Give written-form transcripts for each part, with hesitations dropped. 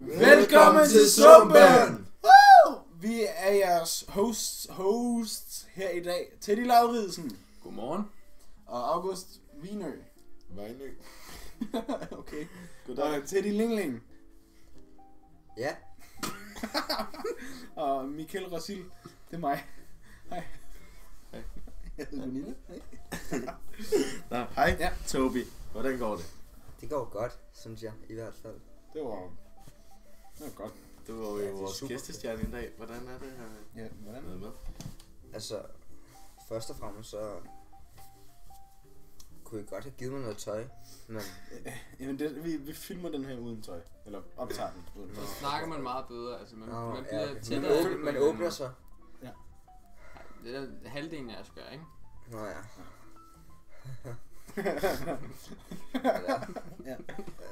Velkommen til Sumpen! Vi er jeres hosts her i dag. Teddy Lauridsen. Godmorgen. Og August Vinø. Vejnø. Okay. Goddag. Og Teddy Lingling. Ja. Og Michael Rosil. Det er mig. Hej. Hej. Jeg hedder Gunilla. Nå, hej, Ja. Toby. Hvordan går det? Det går godt, synes jeg, i hvert fald. Det var godt. Du var jo Ja, det er vores super gæstestjerne i dag. Hvordan er det her? Ja, hvordan? Med? Altså, først og fremmest så kunne I godt have givet mig noget tøj, men Jamen, vi filmer den her uden tøj. Eller optager den uden tøj. Så snakker man meget bedre, altså man bliver okay. tættere. Man åbner sig. Det er halvdelen af os gør, ikke? Nå ja. Ja.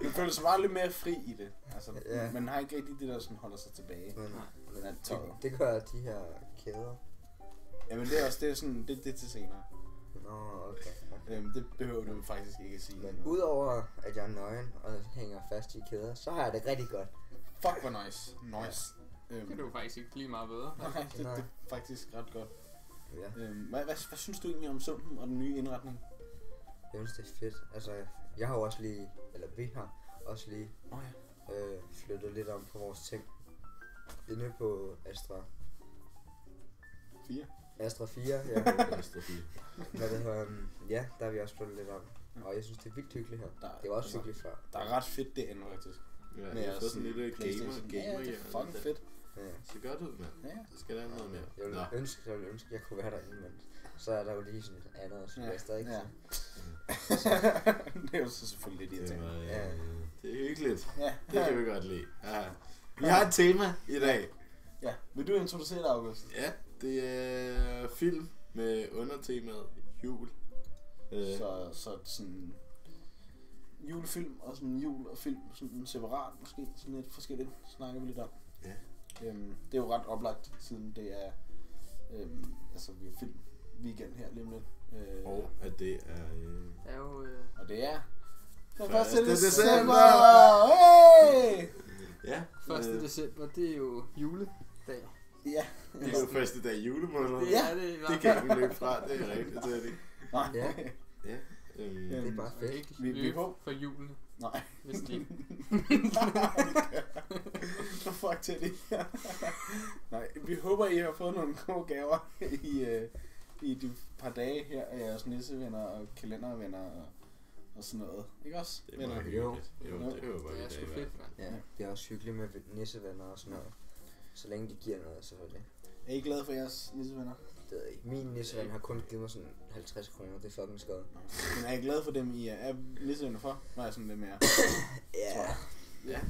Man føler sig bare lidt mere fri i det. Altså, Ja. man har ikke rigtig det, der sådan holder sig tilbage. Men, Den er det, tøjet. det gør de her kæder. Jamen, det er også det er sådan, det er til senere. Nå, okay. Det behøver du faktisk ikke at sige. Men udover at jeg er nøgen og hænger fast i kæder, så har jeg det rigtig godt. Fuck, hvor nice. Nice. Det kan du faktisk ikke blive meget bedre. Nej, det er faktisk ret godt. Ja. Hvad synes du egentlig om Sumpen og den nye indretning? Jeg synes, det er fedt. Altså, jeg har jo også lige, eller vi har også lige flyttet lidt om på vores ting. Inde på Astra 4. Astra 4, ja. Hvad det hedder, ja, der har vi også flyttet lidt om. Og jeg synes, det er vildt hyggeligt her. Det var også hyggeligt før. Der er ret fedt det andet, faktisk. Ja, Med jeg har fået sådan sådan lidt PlayStation. gamer. Ja, det er fucking fedt. Ja. Det ser godt ud, mand. Ja. Det skal der noget mere. Jeg ville ønske, at jeg kunne være derinde, men så er der jo lige sådan et andet, så jeg stadig ikke. Ja. Det er jo så selvfølgelig lidt Det, irriterende. var, det er hyggeligt. Ja. Det kan vi godt lide. Ja. Vi har et tema i dag. Ja. Vil du introducere det, August? Ja, det er film med undertemaet jul. Så sådan julefilm og sådan jul og film sådan separat måske, sådan lidt forskelligt snakker vi lidt om. Ja. Det er jo ret oplagt, siden det er altså vi er film weekend her lige om lidt. Og at det er... Det er jo... Og det er den 1. 1. december! december! Hey! Ja. 1. december, det er jo juledag. Ja. Det er jo første dag i julemåneden. Det er det i Det hvert kan fald. ikke løbe fra, det er rigtigt, det er det. Nej. Ja. Ja. Det er bare fedt. Ikke Vi løbe håber- for julen, Nej. hvis det ikke. Så fuck til det. Nej, vi håber I har fået nogle gode gaver i de par dage her af jeres nissevenner og kalendervenner og sådan noget. Ikke også? Det er meget Venner? hyggeligt. Jo, det er jo bare Det er i sgu dag, i hvert fedt, fald. mand. Ja, det er også hyggeligt med nissevenner og sådan noget. Så længe de giver noget, selvfølgelig. Er I glade for jeres nissevenner? Det ved jeg ikke. Min nisseven har kun givet mig sådan 50 kroner. Det er fucking skønt. Men er I glade for dem, I er nissevenner for? Var jeg sådan lidt mere? Ja. Ja,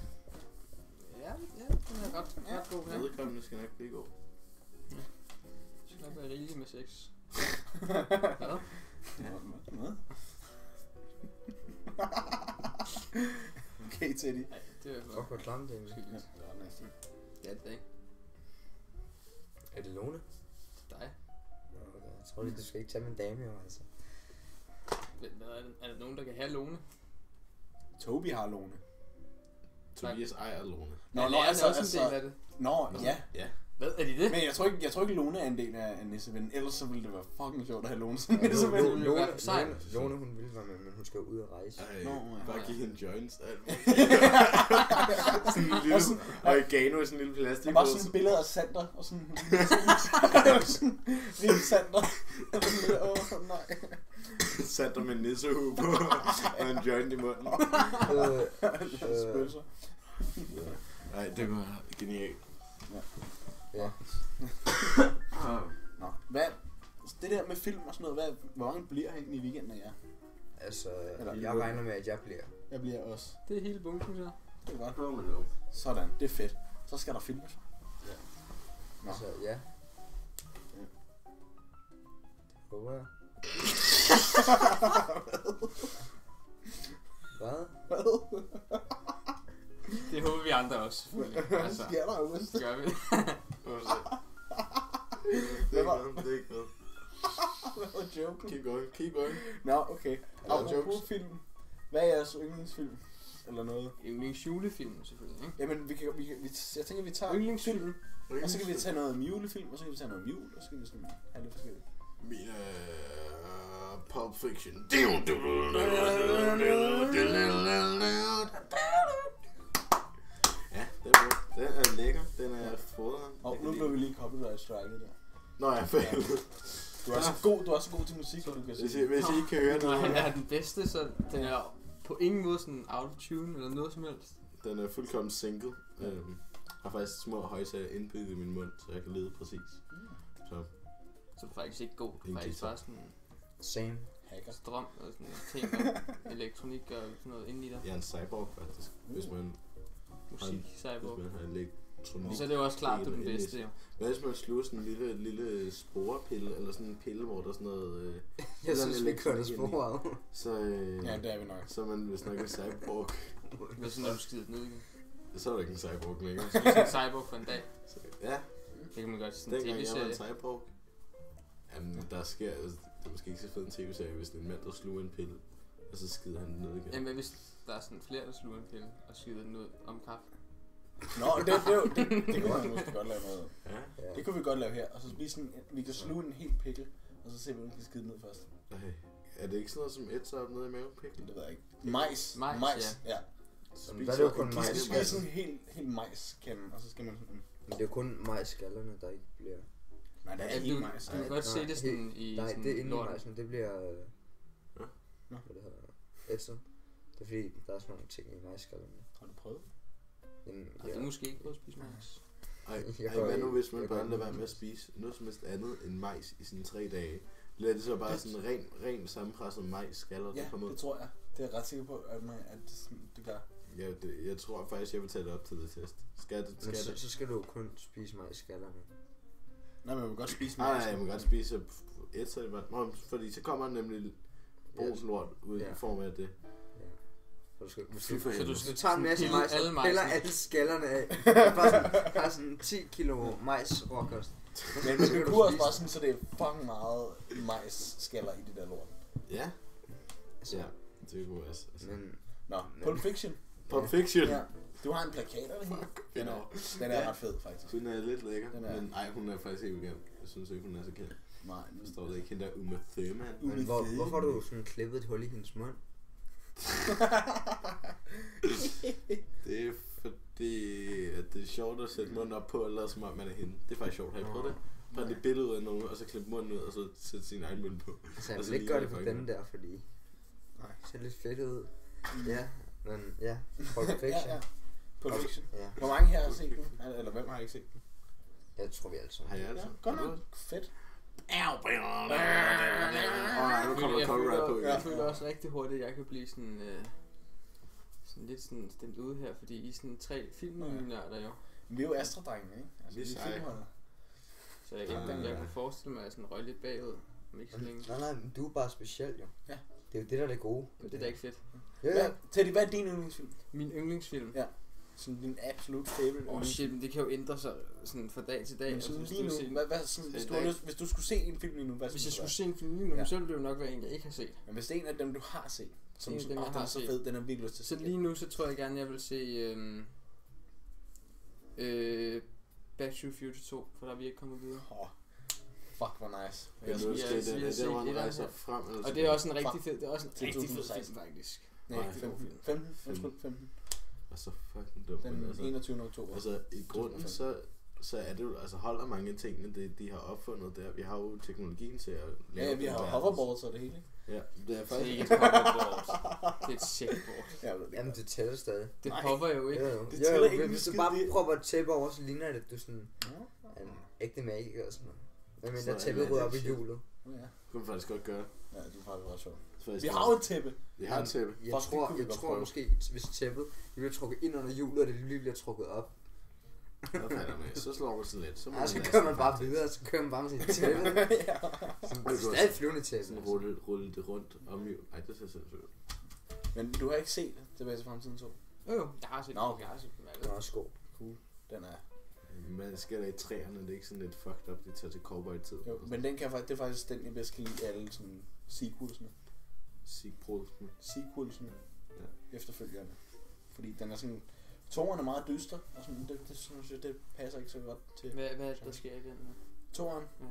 Ja, den er ret god her. vedkommende skal nok blive god. Det skal nok være rigeligt med sex. Hvad? Hvad? Okay, Teddy. Nej, det er Fuck, for hvor klamt det er. Ja, det var næsten. Ja, det er ikke Er det Lone? dig. Nå, okay. Jeg tror lige, du skal ikke tage min dame, jo, altså. Er der nogen, der kan have Lone? Toby har Lone. Tobias ejer Lone. Nå, Eller nå, er altså- også en del af det? Nå, ja. Ja. Hvad? Er de det? Men jeg tror ikke Lone er en del af nisseven. Ellers så ville det være fucking sjovt at have Lone som Lone, nisseven. ville jo være sej. Lone, hun ville være med, men hun skal jo ud og rejse. Ej, Nå, ja. bare give hende joints. Alt. Sådan en lille oregano i sådan en lille plastik. Der var sådan et billede af Sander, og sådan sådan lille Sander. Åh, nej. Sat dig med en nissehue på og en joint i munden. Spøgelser. Nej, det var genialt. Ja. Nå, hvad? Det der med film og sådan noget, hvor mange bliver egentlig i weekenden af jer? Altså, Eller- jeg regner med, at jeg bliver. Jeg bliver også. Det er hele bunken, så. Det er godt. Prøv med lov. Sådan, det er fedt. Så skal der filmes. Nå. Altså, ja. Håber jeg. Hvad? Hvad? Det håber vi andre også, selvfølgelig. Hvad Altså, sker der, August? gør vi. Det er ikke noget, det er ikke noget. Hvad var joken? Keep going, keep going. Nå, okay. Ja, Apropos jokes. film. Hvad er jeres yndlingsfilm? eller noget. Yndlingsjulefilm selvfølgelig, ikke? Jamen, jeg tænker, vi tager Yndlingsfilm. og så kan vi tage noget julefilm, og så kan vi tage noget jul, og så kan vi sådan have lidt forskelligt. Min Pulp Fiction. Ja, den er lækker. Den er fodret. Og nu blev vi lige copyright striket der. Nå, jeg faldt. Du er så god til musik, så du kan Hvis sige. I ikke kan høre Når han noget, er den bedste, så den er på ingen måde sådan out of tune eller noget som helst. den er fuldkommen single. Har faktisk små højsager indbygget i min mund, så jeg kan lede præcis. Så Så det er faktisk ikke god. Det er faktisk bare sådan Same. Hacker. strøm og sådan ting og elektronik og sådan noget inde i dig. jeg er en cyborg faktisk, hvis man Musik, cyborg. har elektronik. Så er det jo også klart, du er den bedste, jo. Hvad hvis man sluger sådan en lille sporepille, eller sådan en pille, hvor der er sådan noget... Jeg sådan synes, vi kører spor af. Så, Ja, det er vi nok. så er man vist nok en cyborg. Hvad så, når du skider ned igen? Så er du ikke en cyborg længere. Så er du en cyborg for en dag. Så, ja, Det kan man godt sådan en dengang jeg var en tv-serie. cyborg. Jamen, der sker... Altså, det er måske ikke så fed en tv-serie, hvis det er en mand, der sluger en pille, og så skider han den ned igen. Jamen, hvis der er sådan flere, der sluger en pille og skider den ud om kaffe. Nå, det kunne man måske godt lave noget. Ja. Det kunne vi godt lave her, og så spise sådan, vi kan sluge en hel pikkel, og så se, hvem kan skide ned først. Ej, er det ikke sådan noget som ætser op nede i mavepikken? Det ved jeg ikke. Majs. Ja. Men der er det jo kun De majs. skal spise sådan en helt majskande, og så skal man sådan... Men det er jo kun majsskallerne, der ikke bliver... Nej, det er Ja, ikke du majs. kan godt se det sådan i Nej, sådan det er inde i lorten. majsen, det bliver... Ja. Nå. Hvad det hedder? Ætser. Det er fordi, der er sådan nogle ting i majsskallerne. Har du prøvet? Jamen, Og det er måske ikke godt at spise majs. Hvad nu hvis man bare lader være med at spise noget som helst andet end majs i sådan 3 dage? Bliver det så bare sådan ren sammenpresset majs skaller, Ja, der kommer ud? det tror jeg. Det er jeg ret sikker på, at det gør. Ja, jeg tror faktisk, jeg vil tage det op til det test. Skal Men det? så skal du jo kun spise majsskallerne. Nej, men man vil godt spise Nej, jeg må godt spise ætser i vand. Fordi så kommer nemlig brun lort ud i form af det. Så du skal, Fy for Så du helvede. skal tager en masse pille majs alle og majsen. piller alle skallerne af. Bare sådan, har sådan 10 kilo majs råkost. Men det kunne også bare sådan, så det er fucking meget majsskaller i det der lort. Ja, Altså, ja, det kunne også. Altså. men Nå, Pulp Fiction. Pulp Fiction. Ja. Du har en plakat af det hele. Den er ret fed, faktisk. Hun er lidt lækker, Den er- men ej, hun er faktisk helt igen. Jeg synes ikke, hun er så kendt. Nej, Der står der ikke hende der Uma Thurman. men hvorfor har du sådan klippet et hul i hendes mund? Det er fordi, at det er sjovt at sætte munden op på, og lade som om man er hende. Det er faktisk sjovt. Har I prøvet det? Bare et billede ud af nogen, og så klippe munden ud, og så sætte sin egen mund på. Altså, jeg Og så vil ikke ligner gøre det det på faktisk den der, fordi Nej. det ser lidt fedt ud. Ja, men ja, Pulp Ja, Fiction. ja. Pulp Fiction. Ja, Hvor mange her har set den? Eller hvem har ikke set den? jeg tror vi alle sammen. Har jeg altså? Ja, godt nok. Fedt. Nej, nu kommer copyright på igen. Jeg føler også rigtig hurtigt, at jeg kan blive sådan, sådan lidt sådan stemt ude her, fordi I er sådan 3 filmnørder jo. Vi er jo Astra-drengene, ikke? Altså, Vi er vi er seje. filmholdet. Så jeg kan ikke, jeg kunne forestille mig, at jeg sådan røg lidt bagud om ikke så længe. Nej, men du er bare speciel jo. Ja. Det er jo det, der er det gode. Men det er da ikke fedt. Ja, Teddy, hvad er din yndlingsfilm? Min yndlingsfilm. Ja. Sådan din absolute favorite Shit, men det kan jo ændre sig sådan fra dag til dag. Men Altså, sådan hvis lige du nu, ser- hvad, sådan, hvis, du har lyst, hvis du skulle se en film lige nu, hvad Hvis jeg skulle skulle det se en film lige nu, Ja. så ville det jo nok være en, jeg ikke har set. være? Men hvis det er en af dem, du har set, som En af sådan, dem, jeg den har er så set. fed, den er virkelig lyst til at Så se. lige nu, så tror jeg gerne, jeg vil se Back to the Future 2, for der er vi ikke kommet videre. Fuck, hvor nice. Det er vi noget har- skridt, vi har det set er, hvor han etteren rejser her. frem. Eller Og det er også en rigtig fed, det er også en Til rigtig fed 2016. film faktisk. Nej, Nej, 15. Undskyld, 15. Og så fucking dumt. Den altså. 21. oktober. Altså i grunden så er det jo, altså holder mange af tingene, de har opfundet der. Vi har jo teknologien til at Ja, vi har den hoverboards og det hele. Ja, det er Det er faktisk... ikke et hoverboard. Det er et checkboard. Jeg ved det Jamen, det tæller stadig. Det Nej. popper jo ikke. Jo, Det jo, tæller ikke en hvis du skid, bare det- propper et tæppe over, så ligner det, at du sådan Ja. en ægte magiker og sådan noget. Hvad Så mindre er tæppet det rydder op i shit. hjulet. Ja. Det kunne man faktisk godt gøre. Ja, det er faktisk ret sjovt. Faktisk Vi har jo et tæppe. Vi har et tæppe. Jeg Fuck, det tror, kunne vi jeg godt tror prøve. måske, hvis tæppet det bliver trukket ind under hjulet, og det lige bliver trukket op. Så slår man sådan lidt. Så, må Ja, så man kører man lade bare sig videre, så kører man bare med sit tæppe. Sådan, Det er stadig flyvende tæppe. sådan rulle det rundt om jo. Ej, det ser sindssygt ud. Men du har ikke set Tilbage til Fremtiden 2? Jo, jeg har set Nå, okay. Jeg har set dem alle. Det er også god. Cool. Den er... Man skal da i træerne, det er ikke sådan lidt fucked up, de tager til cowboy-tid. Jo, men den kan faktisk, det er faktisk den, jeg bedst kan lide af alle sådan sequelsene. Sigbrudsen. Sequelsene. Ja. Efterfølgerne. fordi den er sådan... Toren er meget dyster, og sådan, det synes jeg, det passer ikke så godt til. Hvad er det, der sker i den? Toren, Ja.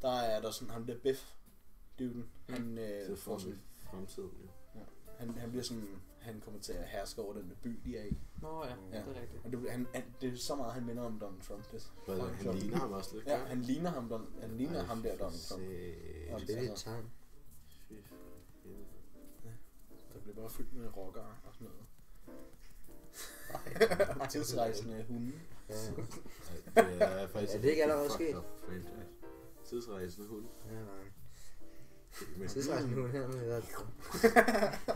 der er der sådan, ham der Biff-dyven, han Det får får sådan, fremtiden, jo. han bliver sådan, han kommer til at herske over den by, de er i. Nå ja, Ja. det er rigtigt. Og det er så meget, han minder om Donald Trump. Det. Hvad er det? Han ligner ham også lidt. Ja, han ligner ham, ham der Donald Trump. Og det er lidt tegn. Der bliver bare fyldt med rockere og sådan noget. Tidsrejsende hunde. Ja. Det er faktisk Er det ikke allerede fucked sket? up franchise. Tidsrejsende hund. Ja, nej. Men Tidsrejsen nu her med det.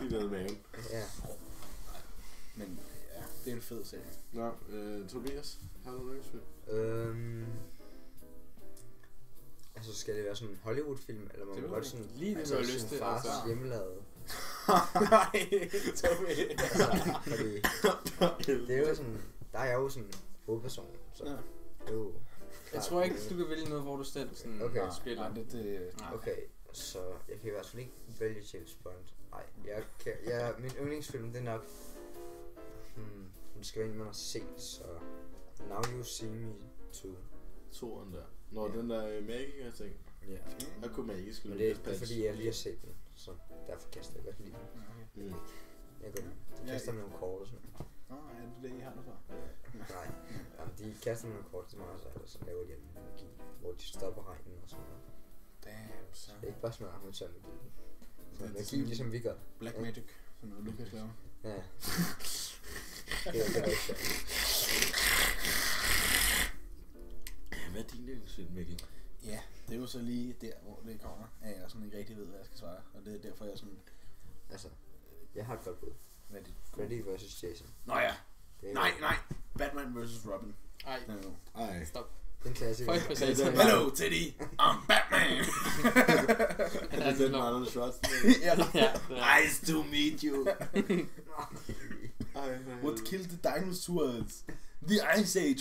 lige noget maven. Ja. Men ja, det er en fed serie. Nå, Tobias, har du noget yndlingsfilm? Altså, skal det være sådan en Hollywood-film, eller må Det man ved godt jeg sådan... Lige det, altså, du har lyst til. fars Altså. hjemmelavet. Nej, Tommy. Altså, fordi det er jo sådan... Der er jeg jo sådan hovedperson, så Ja. det er jo... Jeg tror ikke, du kan vælge noget, hvor du selv sådan Okay. spiller. Nej, det Okay, så jeg kan i hvert fald ikke vælge James Bond. Nej, min yndlingsfilm, det er nok... den skal være en, man har set, så... Now You See Me Too. Toren der. Når Ja. den der magiker ting. Ja. Der kunne magiske Men det er fordi, jeg lige har set den, så derfor kaster jeg godt lide den. Mm. Jeg går kaster med nogle kort og sådan noget. Nå, er det det, I har det for? Nej, jamen, de kaster med nogle kort til mig, og så laver de en magi, hvor de stopper regnen og sådan noget. Damn, så. Det er ikke bare sådan noget amatør magi. Så Det er magi, sådan- ligesom vi gør. Black Magic, sådan noget Lucas laver. Ja. Det er rigtig sjovt. Hvad er din yndlingsfilm, Mikkel? Ja, det er jo så lige der, hvor det kommer, at jeg sådan ikke rigtig ved, hvad jeg skal svare. Og det er derfor, jeg sådan... Altså, jeg har et godt bud. Hvad er det? Freddy vs. Jason. Nå ja! Det er Nej! Batman vs. Robin. Ej, No. Ej. stop. Den klassiker. Folk på Det er satan. den- Hello, Teddy! I'm Batman! Er det den med Arnold Schwarzenegger? ja. Ja, det er. Nice to meet you. Ej, What killed the dinosaurs? The Ice Age!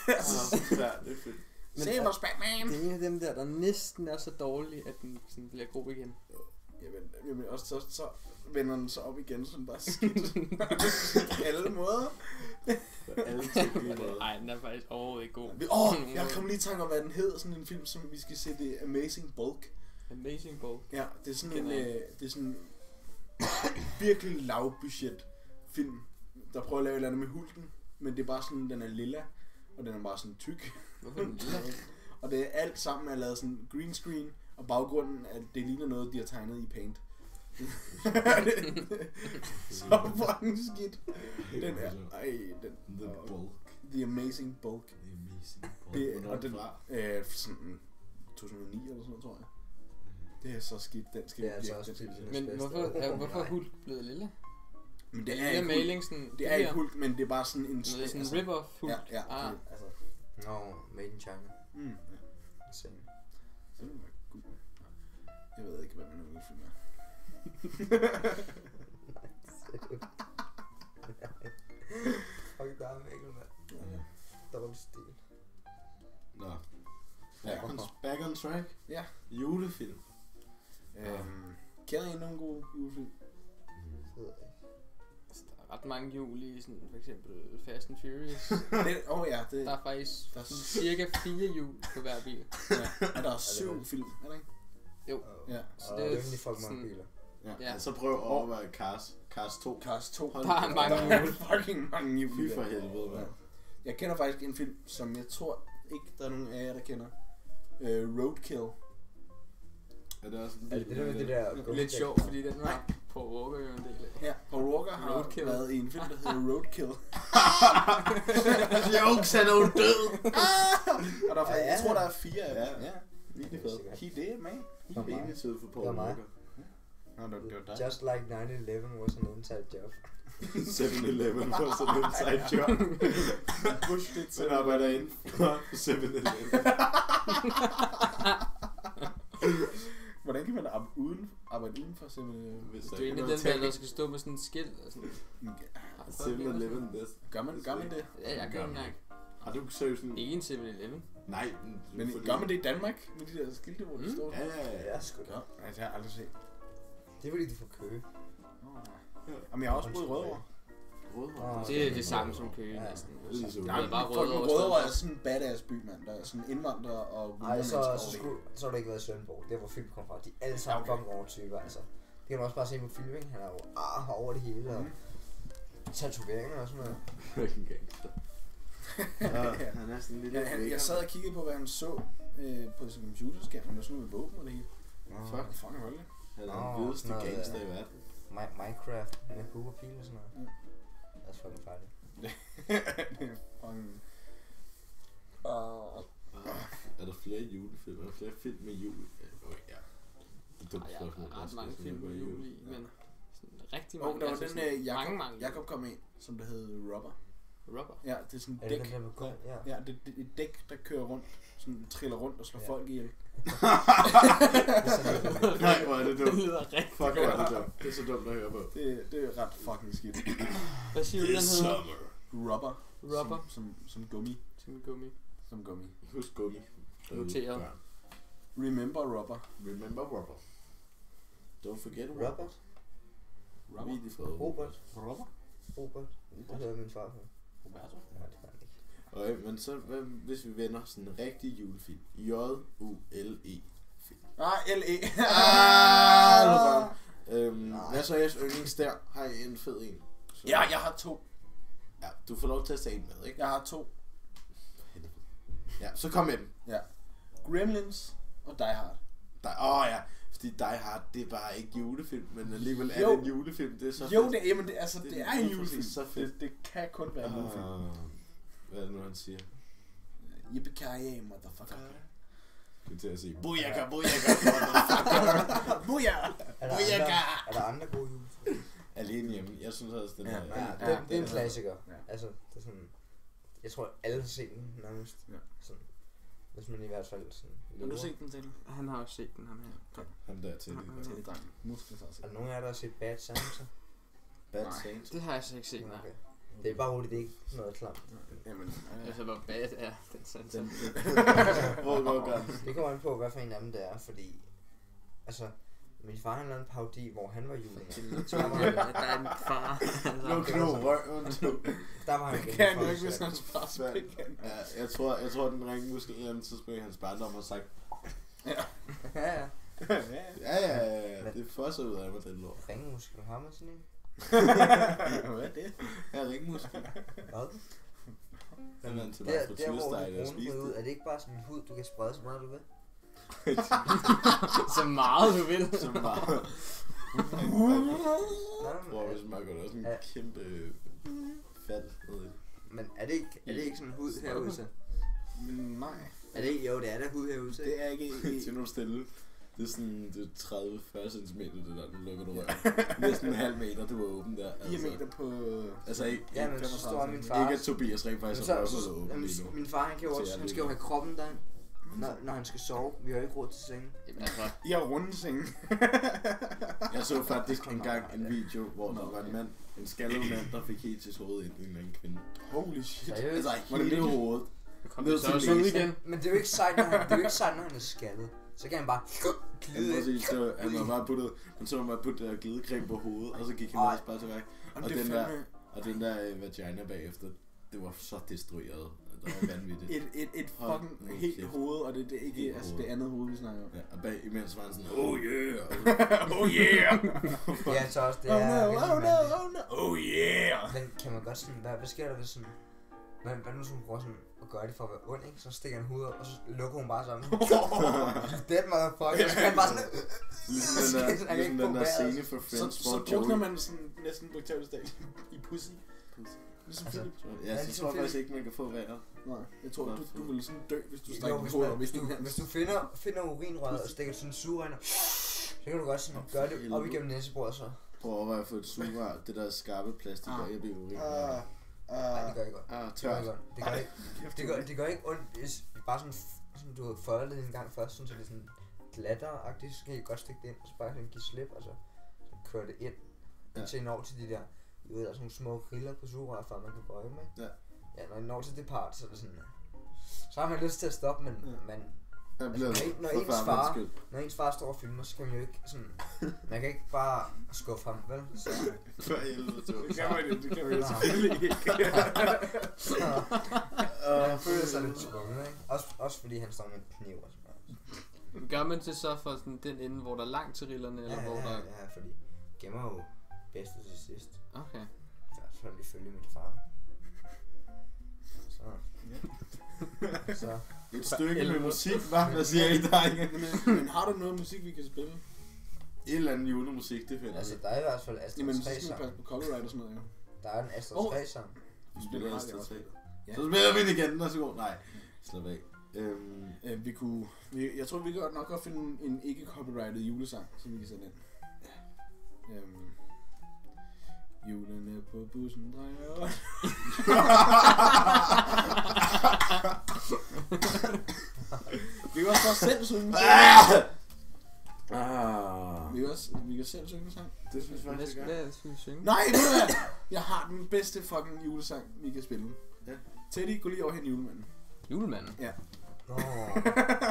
forfærdeligt film. Save us, Batman! Det er en af dem der næsten er så dårlig, at den sådan bliver god igen. Jamen også så vender den så op igen, sådan bare skidt. På alle måder. Alle tænkelige måder. Nej, den er faktisk overhovedet ikke god. Jeg kom lige i tanke om, hvad den hedder. Sådan en film, som vi skal se, det er Amazing Bulk. Amazing Ball. Ja, det er sådan en, Kender jeg. det er sådan virkelig lavbudget film, der prøver at lave et eller andet med hulken, men det er bare sådan, den er lilla, og den er bare sådan tyk. Hvorfor er den lille? Og det er alt sammen er lavet sådan green screen, og baggrunden, at det ligner noget, de har tegnet i paint. Så fucking skidt. Den er, The Bulk. The Amazing Bulk. The Amazing Bulk. Det, og den fra? sådan 2009 eller sådan noget, tror jeg. Det er så skidt, den skal Det er vi altså virkelig også til. det. Men hvorfor er Hulk blevet lille? Men det er Lille ikke Hulk. maling sådan... Det er ikke Hulk, men det er bare sådan en... Det er sådan en rip-off Hulk. Ja, Ah, Altså, made in China. Mm, ja. Same. Så det var god. Jeg ved ikke, hvad man nu film er. Fuck dig, Mikkel, mand. Dårlig stil. Nå. Ja. Back on track. Ja. Julefilm. Kender I nogle gode julefilm? Det ved jeg ikke. altså, der er ret mange jul i sådan for eksempel Fast and Furious. Ja, det Der er faktisk Der er sådan cirka 4 jul på hver bil. ja. Er der 7 film, er der ikke? Jo. Ja. Så Og det er rimelig fucking mange sådan- biler. Ja. Ja. Så prøv at overveje Cars 2. Cars 2. Hold Der er da mange op. Der er fucking mange jul. Fy for helvede, mand. Jeg kender faktisk en film, som jeg tror ikke, der er nogen af jer, der kender. Roadkill. Er det også Er det det der med det der... Lidt sjovt, fordi den var på Walker jo en del af. Ja, Paul Walker har Roadkill. været i en film, der hedder Roadkill. Jokes, han er jo død! Og der er, Ja. jeg tror, der er 4 af dem. Ja. Ja. Virkelig fed. He did, man. He mig. baby sød for Det Paul var mig. Walker. Nå, det var dig. Just like 9/11 was an inside job. 7-Eleven for sådan en side job. Push det til. Man arbejder inden for 7-Eleven. Hvordan kan man arbejde uden for simpelthen? Hvis Det der er ikke en er af noget dem der, der tag. skal stå med sådan en skilt og sådan. 7-Eleven, det Gør man det? Ja, jeg gør ikke engang. Har du seriøst en... Ikke en 7-Eleven. Nej, Men gør man det i Danmark? Med de der skilte, hvor det står? Ja. Ja, sgu da. Ja, det har jeg aldrig set. Det er fordi, du får køge. Jamen, jeg har også boet i Rødovre. Rødovre. Det er det samme som Køge Ja. næsten. Det er så Der er bare Rødovre er sådan en badass by, mand. Der er sådan indvandrere og Ej, så mennesker har du ikke været i Svendborg. Det er hvor film kom fra. De er alle sammen fucking over typer, altså. Det kan man også bare se på film, ikke? Han er jo over det hele, og tatoveringer og sådan noget. Fucking gangster. Han er sådan en lille... Jeg sad og kiggede på, hvad han så på sin computerskærm. Der var sådan noget med våben og det hele. Fucking hold det. Han er den vildeste gangster i verden. Minecraft med Boob og Pil og sådan noget. Det er fucking farligt. Det er fucking... Er der flere julefilm? Er der flere film med jul? Ja. Jeg har ret mange film med jul i, men sådan rigtig mange. Der var den mange Jakob kom ind, som der hed Rubber. Rubber? Ja, det er sådan Er et det dæk. den der med guld? Ja. Ja, det er et dæk, der kører rundt. Sådan triller rundt og slår folk ihjel. Nej, hvor er det dumt. Det lyder rigtig Fuck, hvor er det dumt. Det er så dumt at høre på. Det er ret fucking skidt. Hvad siger du, den hedder? Rubber. Rubber? Som gummi. Som gummi. Som gummi. Husk gummi. Noteret. Remember Rubber. Remember rubber. Don't forget Robert? rubber. Really for Robert? Rubber? Det hedder min far for. Roberto? Nej, det var han ikke. Okay, men så hvis vi vender sådan en rigtig julefilm. J-U-L-E film. L.E. Hvad så er jeres yndlings der? Har I en fed en? Så, Ja, jeg har 2. Ja, du får lov til at tage en med, ikke? Jeg har 2. Ja, så kom med den. Ja. Gremlins og Die Hard. Ja, fordi Die Hard, det er bare ikke julefilm, men alligevel er Jo. det en julefilm. Det er så Jo, fedt. det er en lige julefilm. præcis så fedt. Det kan kun være en julefilm. Hvad er det nu, han siger? Yippee-ki-yay, motherfucker. Jeg kan til at sige, booyaka, booyaka, Booyah! Er der andre gode jul? Alene hjemme. Jeg synes også, den er... Det er en klassiker. Ja. Altså, det er sådan... Jeg tror, alle har set den nærmest. Ja. Sådan, hvis man i hvert fald sådan... Har du set den til? Han har også set den, ham her. Ham der til det. Til det dreng. Muskler sig. Er der nogen af jer, der har set Bad Santa? Bad Nej. Saints. Det har jeg så ikke set, nej. Okay. Det er bare roligt, det er ikke noget klamt. Jamen, Altså, hvor bad er den Santa? Hvor går grænsen? Det kommer an på, hvad for en af dem det er, fordi... Altså, min far han lavede en parodi, hvor han var julemand. Der er en far. Luk nu røven, du. Der var han det kan han jo ikke, hvis han sparer spil. Ja, jeg tror den ringmuskel i en tidspunkt i hans barndom har sagt, Ja. ja, det fosser ud af mig, den lort. Ringmuskel, har man sådan en? Hvad er det? Ja, ringmuskel. Hvad? Den er til mig på Der hvor tursteg, du der bruger spiste ud, det. er det ikke bare sådan en hud, du kan sprede så meget du vil? Så meget du vil. Så meget. Nej, Hvor hvis man går også en Ja. kæmpe fald ned i. men er det ikke sådan en hud herude så? Nej. Er det ikke? Jo, det er der hud herude så. Det er ikke... Til nu stille. Det er sådan det er 30-40 cm det der, nu lukker du røven. Næsten en halv meter, du er åben der. diameter på... Altså ikke, Ja, men så står min far... ikke at Tobias rent faktisk har røven åben lige nu. Min far, han kan jo også, han skal jo have kroppen der, når han skal sove. Vi har jo ikke råd til sengen. Jamen altså, I har runde senge. Jeg så faktisk engang en video, hvor der var en mand, en skaldet mand, der fik helt til hovedet ind i en eller anden kvinde. Holy shit. Altså Seriøst? hele hovedet. kom Ned det så til også ud næsen. igen. Men det er jo ikke sejt, når han er skaldet. Så kan han bare Han glide ind. præcis, han var bare puttet, man så bare putte der glidecreme på hovedet, og så gik han også bare til værk. Og den der vagina bagefter, det var så destrueret. Det var vanvittigt. Et Hold fucking nu helt kæft. hoved, og det er ikke Helt altså hoved. det andet hoved, vi snakker om. Ja, og bag imens var han sådan, oh yeah! Oh yeah! Ja, så også det Oh er... no, rigtig oh no, mandigt. oh no, oh yeah! Men kan man godt sådan... Hvad sker der hvis sådan... Hvad nu som prøver sådan at gøre det for at være ond, ikke? Så stikker han hovedet op, og så lukker hun bare sammen. Dead motherfucker. Så kan han bare sådan... Ligesom den der scene for Friends, Så drukner man sådan næsten bogstaveligt talt i pussy. Ligesom Altså, Philip. Ja, så tror jeg faktisk ikke, man kan få vejret. Nej, jeg tror, du ville sådan dø, hvis du Jo, stikker dit hvis, hoved man, op i hvis, du, sådan hvis du finder urinrøret og stikker sådan en sugerør ind, så kan du godt sådan gøre det op igennem næsebordet så. Prøv at overveje at få et sugerør, det der skarpe plastik, der er i urin. Nej, det gør ikke godt. Ah, Det gør tørt. ikke godt. Det gør ikke ondt, hvis bare sådan du har foldet det en gang først, sådan, så det er sådan glatteragtigt, så kan I godt stikke det ind, og så bare sådan give slip, og så køre det ind. Indtil I når til de der, I ved, der er sådan nogle små riller på sugerør, før man kan bøje dem, ikke? Ja. Ja, når I når til det part, så er det sådan, så har man lyst til at stoppe, men Jeg bliver Altså, når for ens farmens far- skyld. Når ens far står og filmer, så kan man jo ikke sådan... Man kan ikke bare skuffe ham, vel? Så, For helvede, Det kan man jo, det kan man jo selvfølgelig ikke. han føler sig lidt tvunget, ikke? Også fordi han står med en kniv og sådan noget. Gør man det så for sådan den ende, hvor der er langt til rillerne, eller hvor der... Ja, fordi gemmer jo bedste til sidst. Okay. I hvert fald ifølge min far. Så. Et stykke med musik, hvad siger I, drenge? Men har du noget musik, vi kan spille? Et eller andet julemusik, det finder Altså, vi. der er i hvert fald Astrid Jamen, så 3 skal vi sang. passe på copyright og sådan noget, jo. Der er en Astrid 3 sang. Vi spiller har Astrid jeg også 3. Ja. Så spiller vi det igen, den er så god. Nej, slap af. Vi kunne... Jeg tror, vi kan nok godt finde en ikke-copyrighted julesang, som vi kan sætte ind. Julene på bussen drejer rundt. Vi kan også bare selv synge en sang. Vi kan selv synge en sang. Det synes jeg faktisk, jeg gør. Hvad skal vi synge? Nej, ved du hvad? Jeg har den bedste fucking julesang, vi kan spille. Ja. Teddy, gå lige over hen i julemanden. Julemanden? Ja. Nå.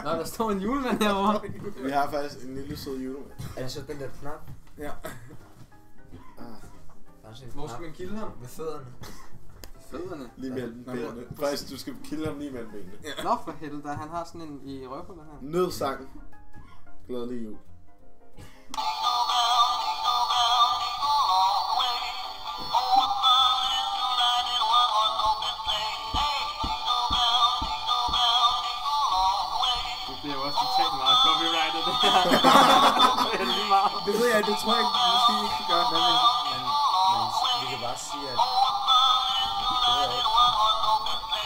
Nå, der står en julemand herovre. Vi har faktisk en lille sød julemand. Er det så den der knap? Ja. Der er sådan en Hvor knap skal man kilde ham? ved fødderne. Fødderne. Lige mellem Nå, benene. Faktisk, du skal kilde ham lige mellem benene. Nå for helvede, han har sådan en i røvhullet her. Nødsang. Glædelig jul. Det bliver jo også totalt meget copyrightet, det her. Det er lige meget. Det ved jeg, det tror jeg ikke, måske ikke kan gøre. Men vi kan bare sige, at...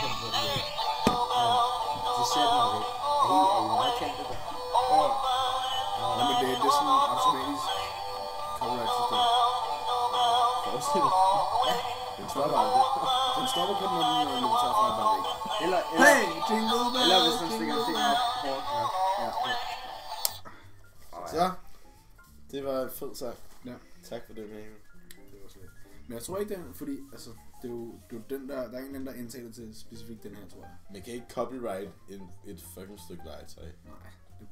Det ved jeg ikke. Det ser den nok ikke. Er I meget kendte der? Nej, men det er sådan et automatisk copyright system. Forestil dig. Den stopper aldrig. Den stopper kun, når den tager fra bare væk. Eller, Hey, jingle bells, eller hvis man stikker jingle en finger op hårdt. Ja. Så. Det var en fed sang. Ja. Tak for det, Mikkel. Det var slet. Men jeg tror ikke, det er, fordi altså, det er jo den der, der er ingen der indtaler til specifikt den her, tror jeg. Man kan ikke copyright et fucking stykke legetøj. Nej,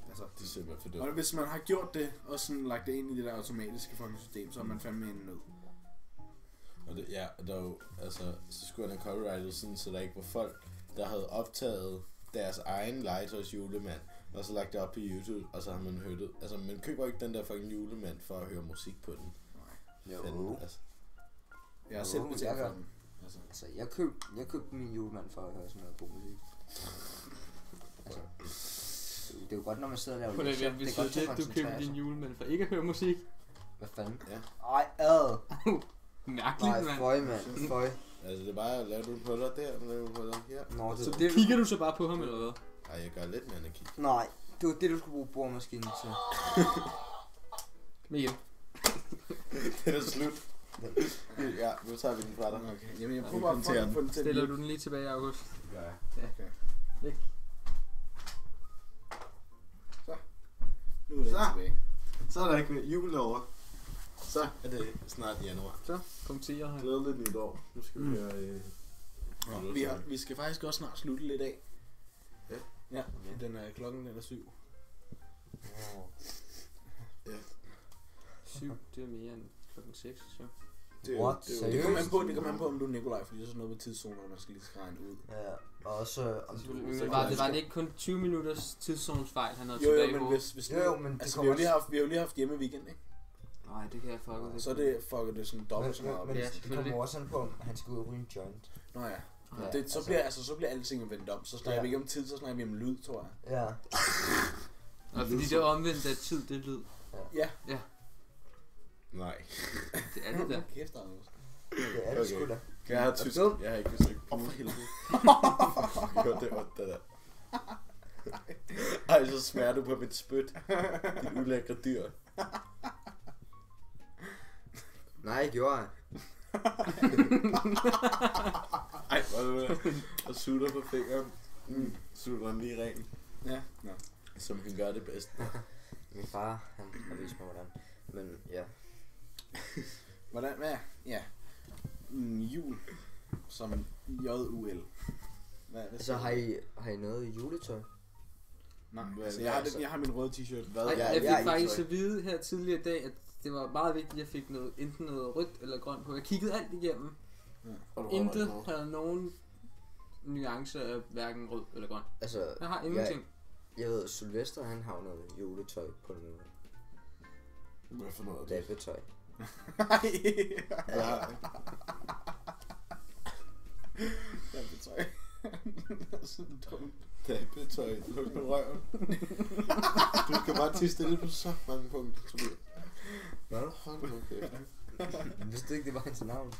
altså. Det er simpelthen for Og dumt. hvis man har gjort det, og sådan lagt det ind i det der automatiske fucking system, så er man fandme en nød. Og det, ja, der er jo, altså, så skulle han have copyrightet sådan, så der ikke var folk, der havde optaget deres egen legetøjs julemand, og så lagt det op på YouTube, og så har man hørt det. Altså, man køber ikke den der fucking julemand for at høre musik på den. Jo. Fanden, altså. Jeg har selv Jo, betalt jeg for gør. den. Altså. Altså, jeg købte min julemand for at høre sådan noget god musik. Altså, det er jo godt, når man sidder og laver Prøv lige lektier. at vente, Det er godt til hvis at du køber koncentrere din sig. julemand for ikke at høre musik. Hvad fanden? Ja. Ej, ad. Mærkeligt, Nej, mand. føj, mand. Føj. Altså, det er bare at lave du på dig der, lave du på dig her. Nå, Så det, kigger du så bare på ham, eller hvad? Ej, jeg gør lidt mere end at kigge. nej, det var det, du skulle bruge boremaskinen til. Mikkel. Det er slut. Ja, nu tager vi den fra dig. Okay, jamen jeg Ja, prøver vi bare kommenterer at få den til Stiller du den lige tilbage, August? Ja. Okay. Ikke? Nu er det Så. tilbage. Så er der ikke jul over. Så er det snart januar. Så, punkterer her. Glædeligt nytår. Nu skal vi høre... Vi skal faktisk også snart slutte lidt af. Ja. Ja, den er klokken eller 7. 7, det er mere end klokken 6, så. What? Det Seriøst? kommer an på, om du er Nikolaj, fordi det er sådan noget med tidszoner, man skal lige regne ud. Ja, og også om du... Men var det ikke kun 20 minutters tidszonesfejl, han havde Jo, tilbage men på? hvis Jo, men det altså, kommer vi har jo lige haft hjemme weekend, ikke? Nej, det kan jeg fucke lidt. Så er det fucket det sådan dobbelt så meget op. Men Ja, det selvfølgelig. kommer også an på, om han skal ud og ryge en joint. Nå ja. Ja, Det, så bliver alting vendt om. Så snakker vi ikke om tid, så snakker vi om lyd, tror jeg. Ja. Og fordi det er omvendt af tid, det er lyd. Ja. Nej. Det er det der. Kæft, Anders. Det er det sgu da. Kan jeg have tysk? dum. Jeg har ikke forsøgt. For helvede. Jo, det var det der. Ej, så smager du på mit spyt. Dit ulækre dyr. Nej, det gjorde jeg. Ej, hvor er det der? Og sutter på fingeren. Sutter den lige ren. Ja. Nå. Som kan gøre det bedst. Min far, han har vist mig hvordan. Men ja. Hvad? Ja. Jul. Som JUL. Hvad Så har I noget juletøj? Nej, Hvad- altså, hvad- jeg har min røde t-shirt. Hvad? Nej, Ja, jeg jeg fik er faktisk ikke at vide her tidligere i dag, at det var meget vigtigt, at jeg fik noget, enten noget rødt eller grønt på. Jeg kiggede alt igennem. Og du Intet rører havde nogen nuancer af hverken rød eller grøn. Altså, Jeg har ingenting. jeg ved, Sylvester han har noget juletøj på nu. Hvad for noget af det? Dabbetøj. Ja. Jeg betøj. Sådan dumt. Dabbetøj. Luk med røven. Du skal bare tige stille på så mange punkter, Tobias. Hvad? Hold nu kæft. Vidste du ikke, det var hans navn?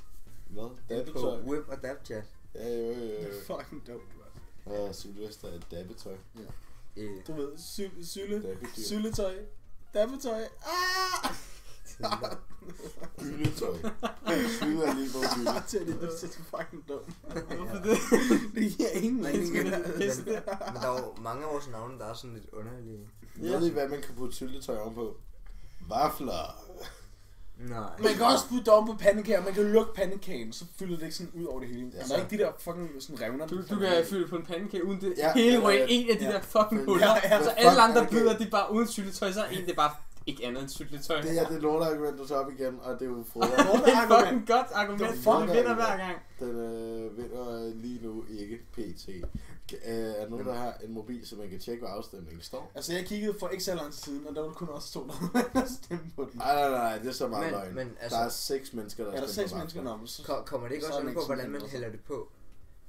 Hvad? På Dabbetøj? Whip og Dabchat. Ja, jo. Det er fucking dumt, mand. Ja, Sylvester er dabbetøj. Du ved, Dabbedyr. syltetøj. Dabbetøj. Ah! Gylletøj. Syde er lige på gylde. Teddy, du er så fucking dum. Hvorfor det? Det giver ingen mening. Men der er jo mange af vores navne, der er sådan lidt underlige. Ved I, hvad man kan putte syltetøj ovenpå? Vafler. Nej. Man kan også putte det oven på pandekager, man kan lukke pandekagen, så fylder det ikke sådan ud over det hele. Ja, Der er ikke de der fucking sådan revner. Du kan fylde på en pandekage uden det Ja, hele ja, ryger ja. en af de Ja. der fucking Ja, huller. ja, Så fuck alle andre pandekage. byder, de er bare uden syltetøj, så er en det er bare ikke andet end syltetøj. Det her, det er lorteargument, der tager op igen, og det er jo Frode. Det er et fucking godt argument, Det er for fucking den vinder argument. hver gang. Den vinder lige nu ikke pt. Er nogen, der har en mobil, så man kan tjekke, hvor afstemningen står? Altså jeg kiggede for ikke så lang tid siden, og der var kun også 2, der stemme på den. Nej, det er så meget løgn. Men Der altså, er 6 mennesker, der Er der 6 på mennesker vafler. om, så... kommer det ikke så også er den an på, ikke hvordan sådan man noget. hælder det på?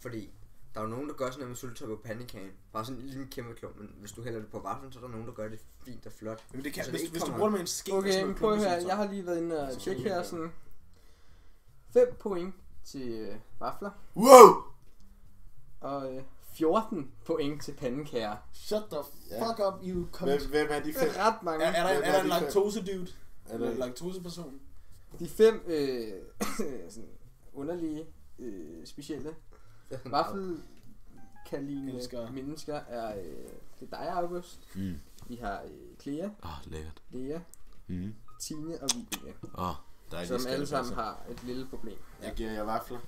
Fordi der er jo nogen, der gør sådan noget med syltetøj på pandekagen. Bare sådan en lille kæmpe klump, men hvis du hælder det på vaflen, så er der nogen, der gør det fint og flot. Jamen det kan, Så det hvis, ikke hvis du kommer- bruger det med en ske... og Okay, sådan men noget prøv at høre, klumpesyltetøj. jeg har lige været inde og Så tjekke skal her vi sådan 5 point til vafler, Wow! og 14 point til pandekager. Shut the fuck up, you cunt. Hvem er de Det 5? er ret mange. Er der en laktose-dude? Er der- En laktoseperson? De 5 sådan underlige, specielle vaffelkaline Elsker. mennesker er det er dig, August. Vi har Clea, Lækkert. Lea, Tine og Vibeke, Dejligt. som alle sammen har et lille problem. Jeg giver jer vafler.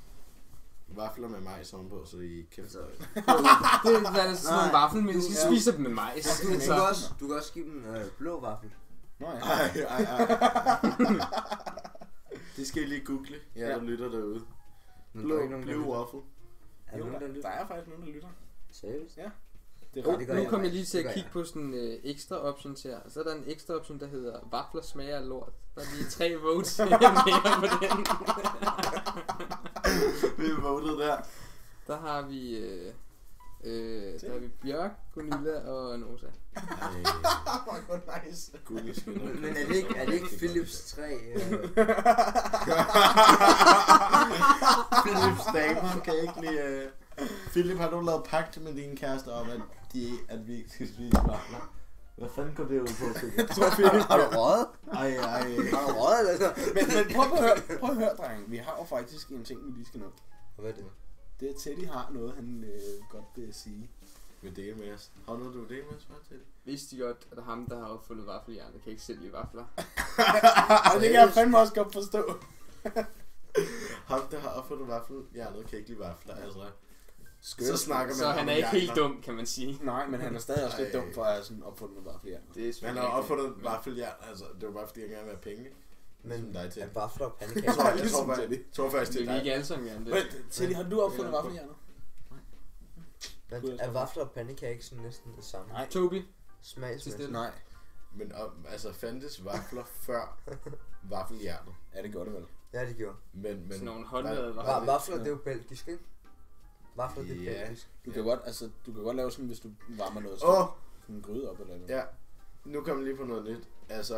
Vafler med majs ovenpå, så I kæft. Det er sådan nogle vaffelmennesker, Ja. spiser dem med majs. Du kan også give dem blå vaffel. Nå ja. Ej. Det skal I lige google, der Ja. lytter derude. Men der er ikke nogen, der Blue lytter. waffle. Er der Jo, nogen, der der lytter? er faktisk nogen, der lytter. Seriøst? Det er Ja, ret. det gør Nu jeg kommer jeg faktisk. lige til Det gør at kigge jeg. på sådan ekstra options her. Så er der en ekstra option, der hedder vafler smager af lort. Der er lige 3 votes mere på den. Vi er vågnet der. Der har vi Bjørk, Gunilla og Nosa. Fuck, hvor nice. Guld skinner. Men er det ikke Philips 3? Philips damer kan ikke lige... Philip, har du lavet pagt med dine kærester om, at vi ikke skal spise vafler? Hvad fanden går det ud på, Philip? Har du røget? Ej. Har du røget, eller så? Men prøv at høre, drenge. Vi har jo faktisk en ting, vi lige skal nå. Hvad er det? Det er, at Teddy har noget, han godt vil sige. Vil dele med os? Har du noget, du vil dele med os, til? Vidste de godt, at det er ham, der har opfundet vaffeljern, der kan ikke sælge vafler? Og det kan jeg fandme også godt forstå. Ham, der har opfundet vaffeljernet, kan ikke lide vafler, altså. Skønt. Så snakker man Så om han er ikke helt hjerner. dum, kan man sige. Nej, men han er stadig også lidt Ej. dum for at have sådan opfundet bare flere. Det er Men selvfølgelig han har ikke opfundet vaffeljern, altså. Det var bare fordi, jeg gerne vil have penge. Ligesom Men dig til. er vafler og Jeg pandekager? tror, jeg Ligesom tror, Teddy. tror faktisk, det det er er vi dig. ikke alle sammen gerne det. Men Teddy, har du opfundet vaffeljernet? Er vafler og pandekager ikke sådan næsten det samme? Nej. Tobi, Smagsmæssigt. Nej. Men altså, fandtes vafler før vaffeljernet? Ja, det gør det vel. Ja, det gjorde. Men sådan nogle håndlavede var- vafler. Vafler, det er jo belgisk, ikke? Vafler, det er Ja. belgisk. Du kan godt lave sådan, hvis du varmer noget Åh, sådan en gryde op eller noget. ja. Nu kommer lige på noget nyt. Altså,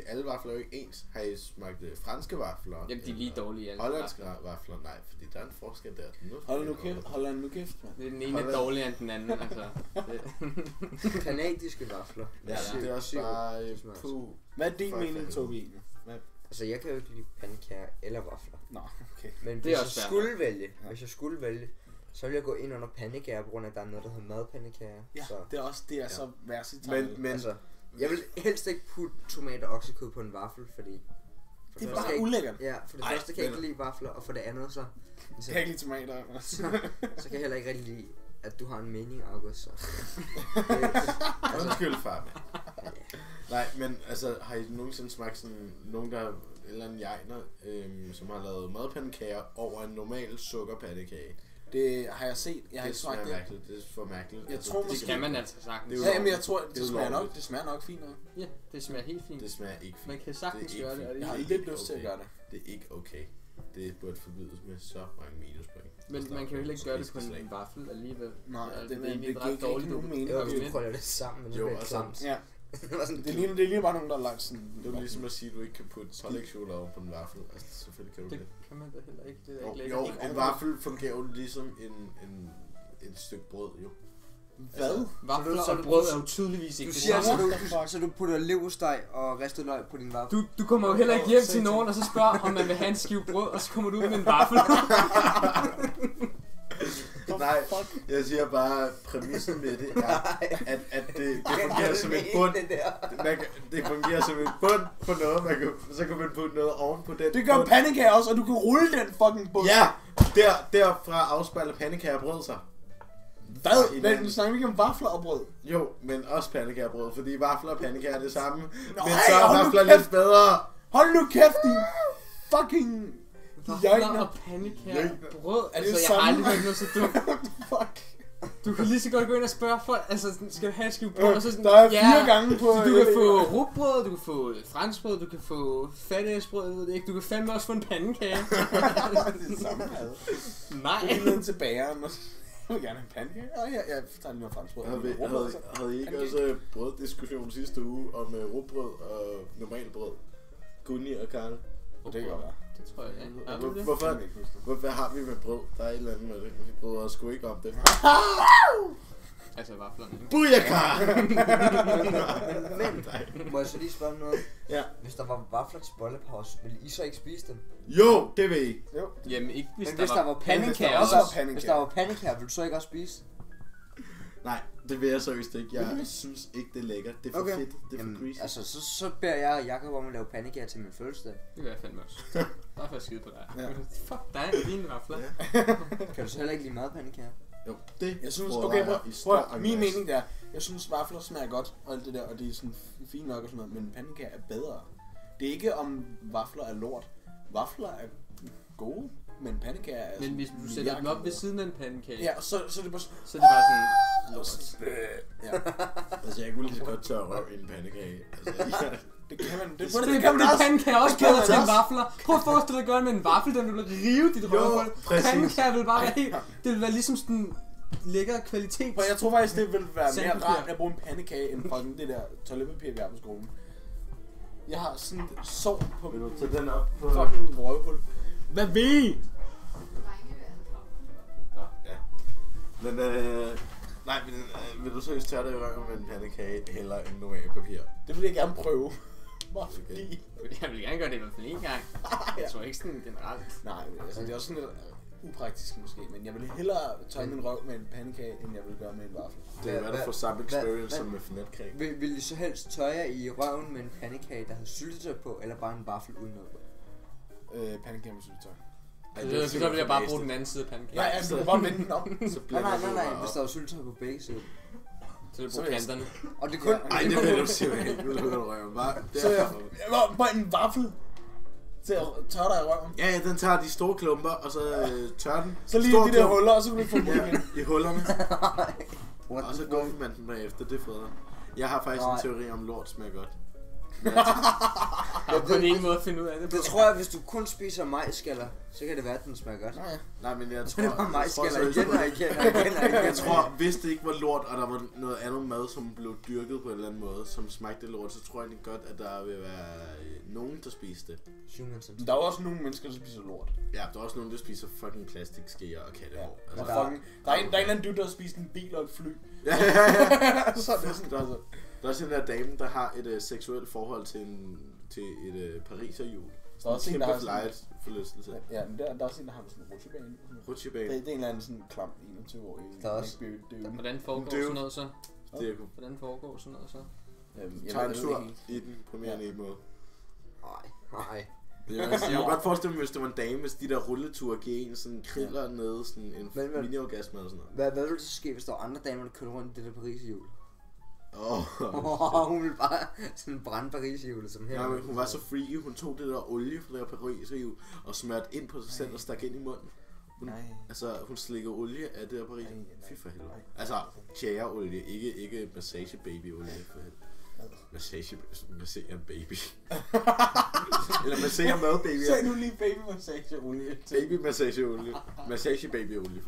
alle vafler er jo ikke ens. Har I smagt franske vafler? Jamen, de er lige eller dårlige alle. Hollandske vafler? Nej, fordi der er en forskel der. Hold nu kæft, mand. Det er den ene Holland. dårligere end den anden, altså. Det. Kanadiske vafler. Ja, Syv- det er også syv- bare... det smager puh. Hvad er din Fuck, mening, fanden. Tobi? egentlig? Altså, jeg kan jo ikke lide pandekager eller vafler. Nå, okay. Men Det hvis er jeg også fair. skulle vælge, Ja. hvis jeg skulle vælge, så ville jeg gå ind under pandekager, på grund af, at der er noget, der hedder madpandekager. Ja, Så, det er så versatile. Men altså, jeg vil helst ikke putte tomat og oksekød på en vaffel, fordi... for det er første bare kan jeg ulækkert. ikke, ja, for det Ej, første kan jeg men- ikke lide vafler, og for det andet så... Jeg kan ikke lide tomater. så kan jeg heller ikke rigtig lide at du har en mening, August. Så. Undskyld, far. Nej, men altså, har I nogensinde smagt sådan nogen, der eller en jegner, som har lavet madpandekager over en normal sukkerpandekage? Det har jeg set. Jeg har Det ikke smagt det. mærkeligt. Det er for mærkeligt. Jeg Altså, tror Det måske- kan man altså sagtens. Det er jo Ja, men jeg tror, Det er det smager ulovligt. nok fint nok. Ja, det smager helt fint. Det smager ikke fint. Man kan sagtens Det er gøre ikke det, og det Jeg er har Det er lidt ikke lyst til at okay. gøre det. Det er ikke okay. Det burde forbydes med så mange minuspoint. Men man kan jo heller ikke gøre det på en vaffel alligevel. Nej, Ja, det, det er det, egentlig det et giver ret ikke dårligt nogen mening. Jo, argument. du krøller det sammen, men det Jo, bliver altså- klamt. Ja, Det var sådan, det ligner bare nogen, der har lagt sådan... Det er ligesom at sige, at du ikke kan putte pålægschokolade over på en vaffel. Altså, selvfølgelig kan du Det det. kan man da heller ikke. Det er Jo, ikke lækkert. jo, en vaffel fungerer jo ligesom et stykke brød, jo. Hvad? Vafler Så og du- brød er jo tydeligvis ikke du det siger, samme. så du putter leverpostej og ristet løg på din vaffel. Du kommer jo heller ikke hjem til nogen og så spørger, om man vil have en skive brød, og så kommer du ud med en vaffel. Nej, jeg siger bare, præmissen med det er, at det fungerer som en bund. Det fungerer som en bund på noget, så kan man putte noget oven på den. Det gør bund. pandekager også, og du kan rulle den fucking bund. Ja, derfra afspejler pandekagerbrød sig. Hvad? Men vi snakker ikke om vafler og brød. Jo, men også pandekagerbrød, fordi vafler og pandekager er det samme. Men Nej, så er hold nu vafler kæft. lidt bedre. Hold nu kæft, din fucking... Vafler Jøgner. og pandekager brød. Er det Altså, jeg samme? har aldrig hørt noget så dumt. Fuck. Du kan lige så godt gå ind og spørge folk, altså, sådan, skal du have en skive brød? Og så sådan, Der er 4 gange på... Du kan få rugbrød, du kan få franskbrød, du kan få fatæsbrød, jeg ved det ikke. Du kan fandme også få en pandekage. det er samme mad. Nej. Jeg gik ned til bageren, og jeg vil gerne have en pandekage. Og jeg tager lige noget franskbrød. Havde I ikke også brøddiskussion sidste uge om rugbrød og normalt brød? Gunni og Karl. Det kan godt være. Det tror jeg, ja. Er du det? Hvorfor har vi med brød? Der er et eller andet med det. Vi bryder os sgu ikke om det. Altså vaflerne. Booyaka! Men, må jeg så lige spørge om noget? Ja. Hvis der var vafler til bollepause, ville I så ikke spise dem? Jo, det vil I. Jo. Jamen ikke hvis, Men hvis der var pandekager også også, var hvis der var pandekager, ville du så ikke også spise? Nej, det vil jeg seriøst ikke. Jeg synes ikke, det er lækkert. Det er for fedt. Det er for greasy. Altså, så beder jeg Jakob om at lave pandekager til min fødselsdag. Det vil jeg fandme også. Bare for at skide på dig. Ja. Fuck dig, dine vafler. Ja. Kan du så heller ikke lide madpandekager? Jo, det Jeg synes, prøver okay, jeg i prøv, stor min engagement. mening der, jeg synes vafler smager godt, og alt det der, og det er sådan fint nok og sådan noget, men pandekager er bedre. Det er ikke om vafler er lort. Vafler er gode, men pandekager er Men hvis du sætter dem op ved siden af en pandekage, Ja, så er det bare sådan... så er det bare sådan lort. Ja, Altså, jeg kunne lige så godt tørre røv i en pandekage. Altså, det kan man. Det, Det kan man også. Pandekager også Det kan bedre man til en også. vafler. Prøv at forestille dig at gøre det med en vaffel, den vil rive dit Jo, røvhul. præcis. Pandekager vil bare være helt... Det vil være ligesom sådan lækker kvalitet. For jeg tror faktisk, det ville være mere Sandpapir. rart at bruge en pandekage, end fucking det der toiletpapir, vi har på skolen. Jeg har sådan et sår på vil du tage den op på... fucking røvhul. Hvad ved I? Nå, ja. Men, nej, men vil du seriøst tørre dig i røven med en pandekage heller end normalt papir? Det vil jeg gerne prøve. Bare fordi... Jeg vil gerne gøre det i hvert fald en gang. Jeg tror ikke sådan generelt. Nej, altså det er også sådan lidt upraktisk måske, men jeg vil hellere tørre min røv med en pandekage, end jeg vil gøre med en vaffel. Det er hvad du får samme experience som med fnetcake. Vil I så helst tørre jer i røven med en pandekage, der havde syltetøj på, eller bare en vaffel uden noget på? Pandekage med syltetøj. Så vil jeg bare bruge den anden side af pandekagen. Nej, altså du kan bare vende den om. Så Nej, hvis der var syltetøj på begge sider. Så vil Så jeg vil bruge jeg- kanterne. Og det kun... Ej, det vil du simpelthen ikke. Nu lukker du røven. Bare, det Så er jeg var en vaffel til at tørre dig i røven. Ja, den tager de store klumper, og så tørrer den. Så lige Stor de der klump. huller, og så kan du få dem ud Ja, igen. i hullerne. What Og så the går fuck? man den bagefter, det er federe. Jeg har faktisk Nej. en teori om lort smager godt. Jeg har på en måde at finde ud af det. Det tror jeg, hvis du kun spiser majsskaller, så kan det være, at den smager godt. Nej, men jeg Så tror... er det bare jeg tror majsskaller seriøst igen på- og igen og igen og igen. Jeg tror, hvis det ikke var lort, og der var noget andet mad, som blev dyrket på en eller anden måde, som smagte lort, så tror jeg ikke godt, at der vil være nogen, der spiser det. Humans. Der er jo også nogle mennesker, der spiser plastiklort. Ja, der er også nogen, der spiser fucking plastikskeer og kattehår. Ja. Altså, Der er en eller anden dude, der har spist en bil og et fly. ja. Så er det sådan, Der er også den der dame, der har et seksuelt forhold til et pariserhjul. Der er også en, der har sådan... forlystelse. Ja, men der er også en, der har sådan en rutsjebane. Rutsjebane. Det er en eller anden sådan klam 21-årig. Der er også- Hvordan foregår Det er jo- sådan noget så? Det er Hvordan foregår sådan noget så? Tag en tur i den på mere end en måde. Nej. Jeg kunne godt forestille mig, hvis det var en dame, hvis de der rulleture giver en sådan kriller nede, sådan en mini-orgasme eller sådan noget. Hvad vil det så ske, hvis der var andre damer, der kørte rundt i det der Paris-hjul? Hun ville bare sådan brænde Paris-hjulet som her. Ja, men hun var så freaky, hun tog det der olie fra det der Paris-hjul og smørte ind på sig selv og stak ind i munden. Hun slikker olie af det der Paris. Fy for helvede. Altså, tjæreolie, ikke massage-baby-olie for helvede. Masserer en baby. Eller masserer madbaby. Sagde nu lige baby-massageolie. Baby-massageolie. Massage-babyolie.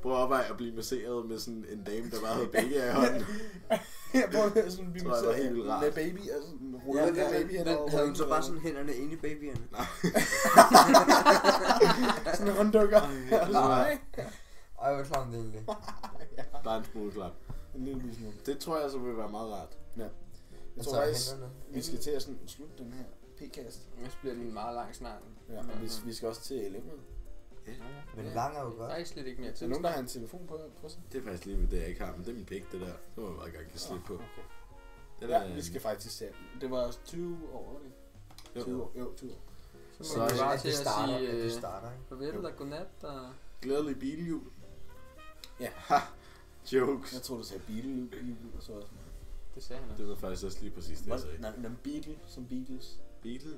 Prøv at overveje at blive masseret med sådan en dame, der bare havde baby i hånden. Jeg prøver at sådan blive masseret helt vildt rart. med baby, altså ruller der baby hen over. Havde hun så bare sådan hænderne inde i babyerne? Nej. Sådan en hånddukker. Nej. Ej, hvor klamt det egentlig. Bare en smule klap. En lille smule. Det tror jeg så vil være meget rart. Ja. Jeg tror faktisk, vi skal til at sådan slutte den her p-kast. Så bliver den meget lang snart. Ja, og vi skal også til elevmødet. Ja. Men lang er jo godt. Der er slet ikke mere Er til. der nogen, der har en telefon på sig? Det er faktisk lige det, jeg ikke har, men det er min pik, det der. Det må jeg bare gerne kan slippe på. Okay. Det Ja, vi skal faktisk se. Det var 20 år, ikke? 20 år. Jo, 20 år. Så må vi bare til det at starter, sige det starter, ikke? farvel og godnat. Og Glædelig biljul. Ja. Ha! Jokes. Jeg tror du sagde Beatle, og så også. det sagde han også. Det var faktisk også lige præcis det, jeg sagde. Nej, Beatle som Beatles. Biljul.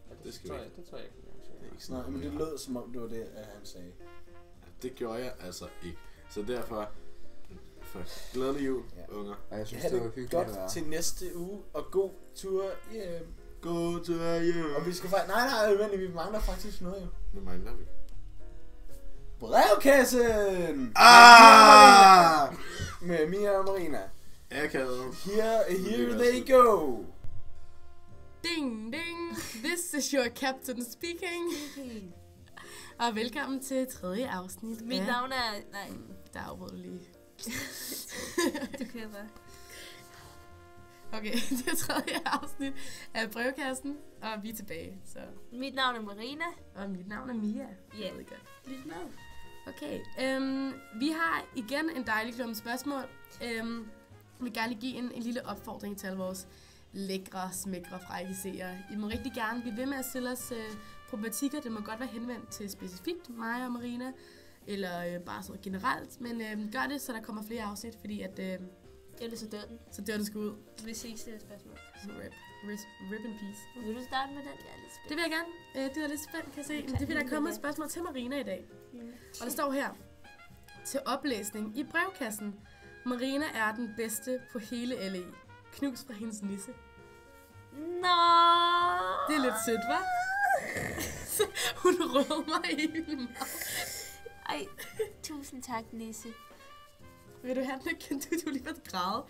Ja, det skal tror vi jeg, det tror jeg ikke. Det er ikke sådan Nej, men det lød som om det var det, at han sagde. Det gjorde jeg altså ikke. Så derfor, glædelig jul, unger. Og jeg synes, Ha' det var det hyggeligt godt at være. til næste uge, og god tur hjem. God tur hjem. Og vi skal faktisk... Nej, vi mangler faktisk noget jo. Nu mangler vi. Brevkassen! Ah! Med Mia og Marina. Akavet. Here they go! Ding, ding. This is your captain speaking. Og velkommen til tredje afsnit. Mit navn er... Nej, Der afbrød du lige. du kører bare. Okay, det er tredje afsnit af brevkassen, og vi er tilbage. Så. Mit navn er Marina. Og mit navn er Mia. Ja. Ved I godt. Lyt med. Okay, vi har igen en dejlig klumme spørgsmål. Jeg vil gerne give en lille opfordring til alle vores lækre, smækre, frække seere. I må rigtig gerne blive ved med at stille os problematikker. Det må godt være henvendt til specifikt mig og Marina, eller bare sådan generelt. Men gør det, så der kommer flere afsnit, fordi at... Ellers så dør den. så dør den sgu ud. Hvis I ikke stiller spørgsmål. Så rip in peace. Vil du starte med den? Jeg er lidt spændt. Det vil jeg gerne. Det er lidt spændt, kan jeg se. Det vil der komme et spørgsmål til Marina i dag. Og der står her. Til oplæsning i brevkassen. Marina er den bedste på hele LA. Knus fra hendes nisse. Nå! Det er lidt sødt, hva'? Hun rød mig i min mave. Ej, tusind tak, Nisse. Vil du have den at gemme? Du lige været græde.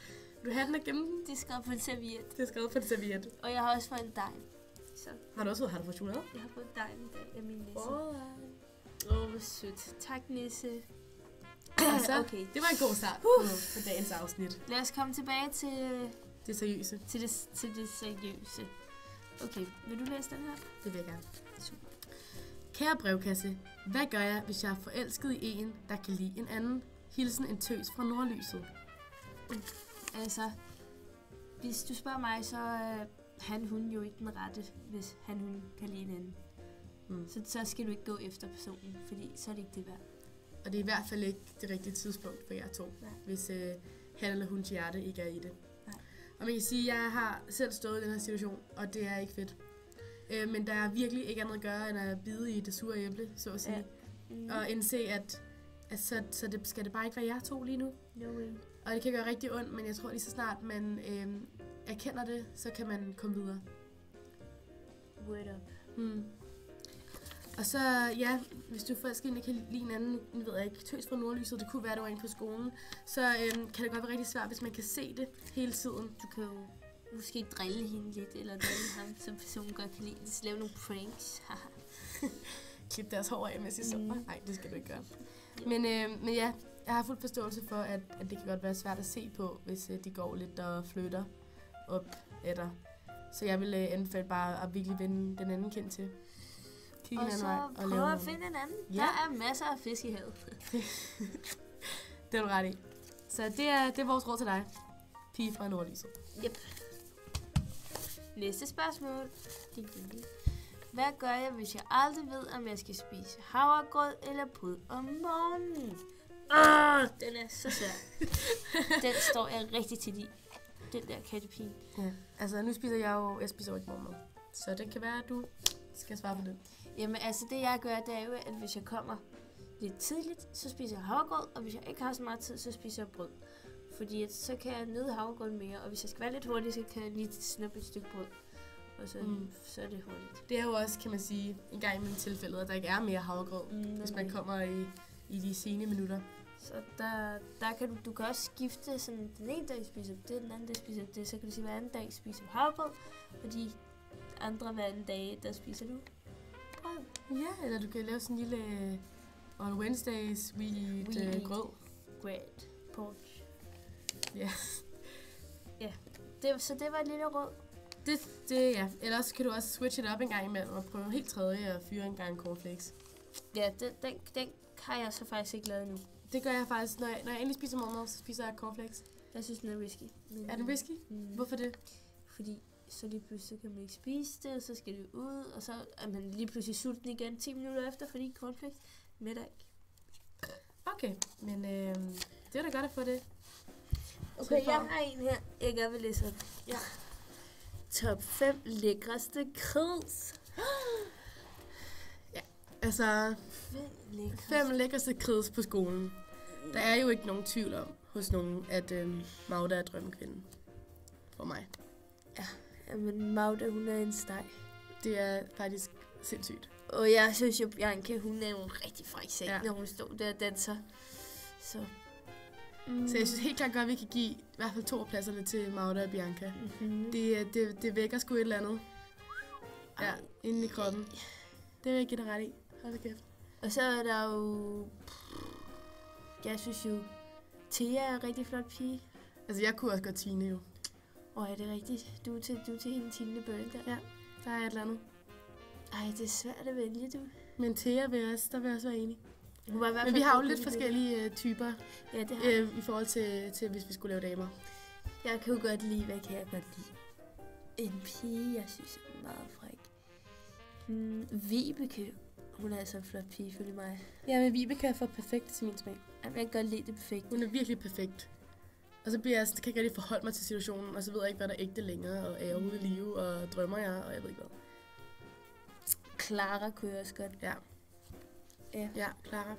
Vil du have den at gemme den? Det er skrevet på en serviet. Det er skrevet på en serviet. Og jeg har også fået en dime. Så Har du også fået chokolade? jeg har fået en dime i dag af min Nisse. Åh, Hvor sødt. Tak, Nisse. så, Okay. det var en god start på dagens afsnit. Lad os komme tilbage til Det er seriøse. det seriøse. Okay, vil du læse den her? Det vil jeg gerne. Super. Kære brevkasse, hvad gør jeg, hvis jeg er forelsket i en, der kan lide en anden? Hilsen en tøs fra nordlyset. Altså, hvis du spørger mig, så er hun jo ikke den rette, hvis hun kan lide en anden. Så skal du ikke gå efter personen, fordi så er det ikke det værd. Og det er i hvert fald ikke det rigtige tidspunkt for jer to, hvis han eller huns hjerte ikke er i det. Nej. Og man kan sige, at jeg har selv stået i den her situation, og det er ikke fedt. Men der er virkelig ikke andet at gøre, end at bide i det sure æble, så at sige. Ja. Og indse, at så det skal det bare ikke være jer to lige nu. No way. Og det kan gøre rigtig ondt, men jeg tror lige så snart man erkender det, så kan man komme videre. Word up. Og så, ja, hvis du faktisk ikke kan lide en anden, nu ved jeg ikke, tøs fra nordlyset, det kunne være, det var en på skolen, så kan det godt være rigtig svært, hvis man kan se det hele tiden. Du kan jo måske drille hende lidt, eller drille ham, som personen godt kan lide. Så lave nogle pranks. Klip deres hår af, mens de sover. Nej, det skal du ikke gøre. Men ja, jeg har fuld forståelse for, at det kan godt være svært at se på, hvis de går lidt og flytter op af dig. Så jeg vil anbefale bare at virkelig vende den anden kind til. Kigge Og så prøve at finde en anden. Ja. Der er masser af fisk i havet. Det er du ret i. Så det er vores råd til dig. Pige fra nordlyset. Yep. Næste spørgsmål. Hvad gør jeg, hvis jeg aldrig ved, om jeg skal spise havregrød eller brød om morgenen? Den er så svær. Den står jeg rigtig tit i. Den der kattepine. Ja. Altså, nu spiser jeg spiser jo ikke morgenmad. Så det kan være, at du skal svare på det. Jamen, altså det jeg gør, det er jo, at hvis jeg kommer lidt tidligt, så spiser jeg havregrød, og hvis jeg ikke har så meget tid, så spiser jeg brød. Fordi at, så kan jeg nyde havregrød mere, og hvis jeg skal være lidt hurtig, så kan jeg lige snuppe et stykke brød. Og så er det hurtigt. Det er jo også, kan man sige, en gang imellem tilfældet, at der ikke er mere havregrød, hvis man kommer i de sene minutter. Så der kan du kan også skifte sådan, den ene dag spiser du det, den anden dag spiser du det, så kan du sige, hver anden dag spiser du havregrød, og de andre hver anden dag, der spiser du brød. Ja, eller du kan lave sådan en lille on Wednesdays, we eat grød. Great. Porch. Ja. Ja, så det var et lille råd. Ja. Ellers kan du også switch it up en gang imellem og prøve helt tredje og fyre en gang cornflakes. Ja, den har jeg så faktisk ikke lavet nu. Det gør jeg faktisk, når jeg endelig spiser morgenmad, så spiser jeg cornflakes. Jeg synes, den er risky. Men, Er den risky? Hvorfor det? Fordi så lige pludselig kan man ikke spise det, og så skal det ud, og så er man lige pludselig sulten igen 10 minutter efter, fordi cornflakes mætter ikke. Okay, men det er da godt at få det. Okay, jeg har en her, jeg gerne vil læse op. Ja. Top 5 lækreste kreds. Ja, altså 5 lækreste kreds på skolen. Der er jo ikke nogen tvivl om hos nogen, at Magda er drømmekvinden. For mig. Ja, men Magda, hun er en steg. Det er faktisk sindssygt. Og jeg synes jo, Bianca, hun er jo en rigtig fræk sag, når hun står der og danser. Så jeg synes helt klart godt, at vi kan give i hvert fald 2 af pladserne til Magda og Bianca. Mm-hmm. Det vækker sgu et eller andet. Ja, inden i kroppen. Det vil jeg give dig ret i. Hold da kæft. Og så er der jo... Jeg synes jo, Thea er en rigtig flot pige. Altså, jeg kunne også godt Tine jo. Er det rigtigt? Du er til hende Tine Bøl der? Ja, der er et eller andet. Ej, det er svært at vælge, du. Men Thea vil også være enig. Men vi har jo lidt forskellige typer ja, det har i forhold til, hvis vi skulle lave damer. Jeg kan jo godt lide, hvad kan jeg godt lide? En pige, jeg synes er meget fræk. Vibeke, hun er altså en flot pige, følge mig. Ja, men Vibeke er for perfekt til min smag. Jamen, jeg kan godt lide det perfekt. Hun er virkelig perfekt. Og så bliver jeg sådan, kan jeg ikke rigtig forholde mig til situationen, og så ved jeg ikke, hvad der er ægte længere, og er jeg ude i live, og drømmer jeg, og jeg ved ikke hvad. Clara kunne jeg også godt. Ja, Clara.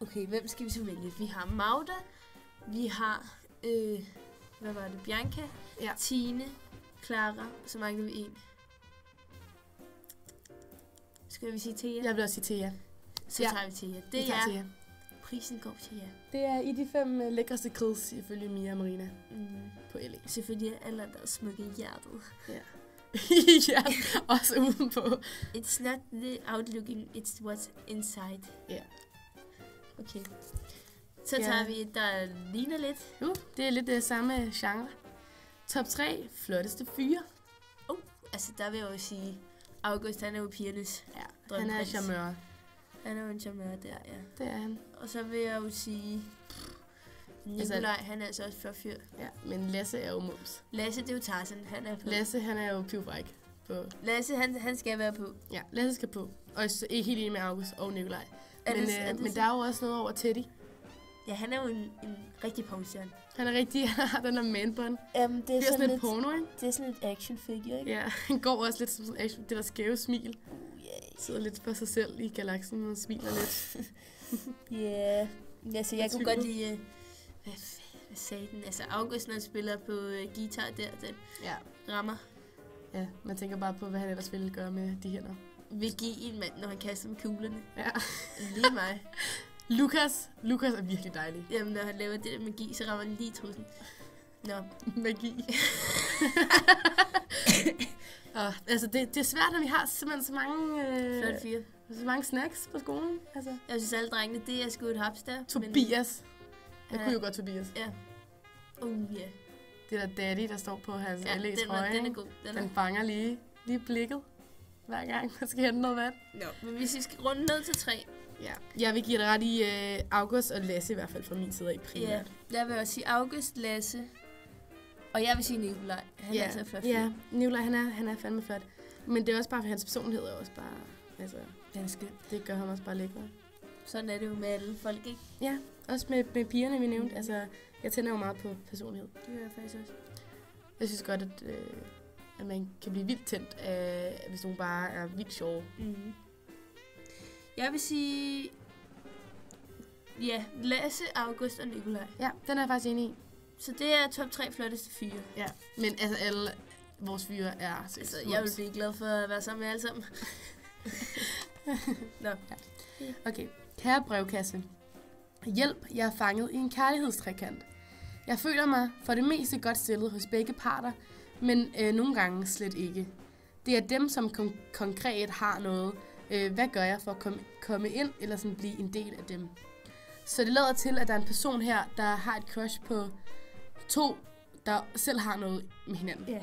Okay, hvem skal vi så vælge? Vi har Magda, vi har, hvad var det, Bianca, Tine, Clara, så mangler vi en. Skal vi sige Thea? Jeg vil også sige Thea. Så tager vi Thea. Det er Thea. Prisen går til jer. Det er i de 5 lækreste kreds, ifølge Mia og Marina på LA. Selvfølgelig er alle der smukke i hjertet. Ja. Ja, også udenpå. It's not the outlooking, it's what's inside. Ja. Okay. Så tager vi, der ligner lidt. Det er lidt det samme genre. Top 3 flotteste fyre. Altså der vil jeg jo sige, August, han er jo pigernes Han er charmeur. Han er jo en charmeur der, ja. Det er han. Og så vil jeg jo sige, Nikolaj, han er altså også flot fyr. Ja, men Lasse er jo mums. Lasse, det er jo Tarzan, han er på. Lasse, han er jo pivfræk. Lasse, han skal være på. Ja, Lasse skal på. Og så er helt enig med August og Nikolaj. Men der er jo også noget over Teddy. Ja, han er jo en rigtig pornostjerne. Han er rigtig, den er man-bun. Det er sådan lidt porno, ikke? Det er sådan et actionfigure, ikke? Ja, han går også lidt som sådan action. Det der skæve smil. Sidder lidt for sig selv i galaksen og smiler lidt. Ja, altså jeg kunne godt lide... Hvad sagde den? Altså August, når han spiller på guitar der, den rammer. Ja, man tænker bare på, hvad han ellers ville gøre med de hænder. Vil give en mand, når han kaster med kuglerne. Ja. Lige mig. Lukas er virkelig dejlig. Jamen, når han laver det der magi, så rammer han lige trussen. Nå. Magi. Altså, det er svært, når vi har simpelthen så mange... Flot fyre. Så mange snacks på skolen. Altså. Jeg synes, alle drengene, det er sgu et haps der. Tobias. Jeg kunne jo godt Tobias. Ja. Yeah. Det der daddy, der står på hans LA-trøje. Den er god. Den fanger lige blikket. Hver gang man skal hente noget vand. Men hvis vi skal runde ned til 3. Ja, jeg vil give dig ret i August og Lasse i hvert fald fra min side af primært. Ja, jeg vil også sige August, Lasse, og jeg vil sige Nikolaj. Han er altså flot. Ja, Nikolaj han er fandme flot. Men det er også bare, for hans personlighed er også bare... Altså, Ganske. det gør ham også bare lækker. Sådan er det jo med alle folk, ikke? Ja, også med pigerne, vi nævnte. Altså, jeg tænder jo meget på personlighed. Det gør jeg faktisk også. Jeg synes godt, at man kan blive vildt tændt af, hvis nogen bare er vildt sjove. Mm. Jeg vil sige... Ja, Lasse, August og Nikolaj. Ja, den er jeg faktisk enig i. Så det er top 3 flotteste fyre. Ja, men altså alle vores fyre er... Altså, jeg vil blive glad for at være sammen med alle sammen. Nå. Ja. Okay. Kære brevkasse. Hjælp, jeg er fanget i en kærlighedstrekant. Jeg føler mig for det meste godt stillet hos begge parter, men nogle gange slet ikke. Det er dem, som konkret har noget. Hvad gør jeg for at komme ind, eller sådan blive en del af dem? Så det lader til, at der er en person her, der har et crush på 2, der selv har noget med hinanden. Ja.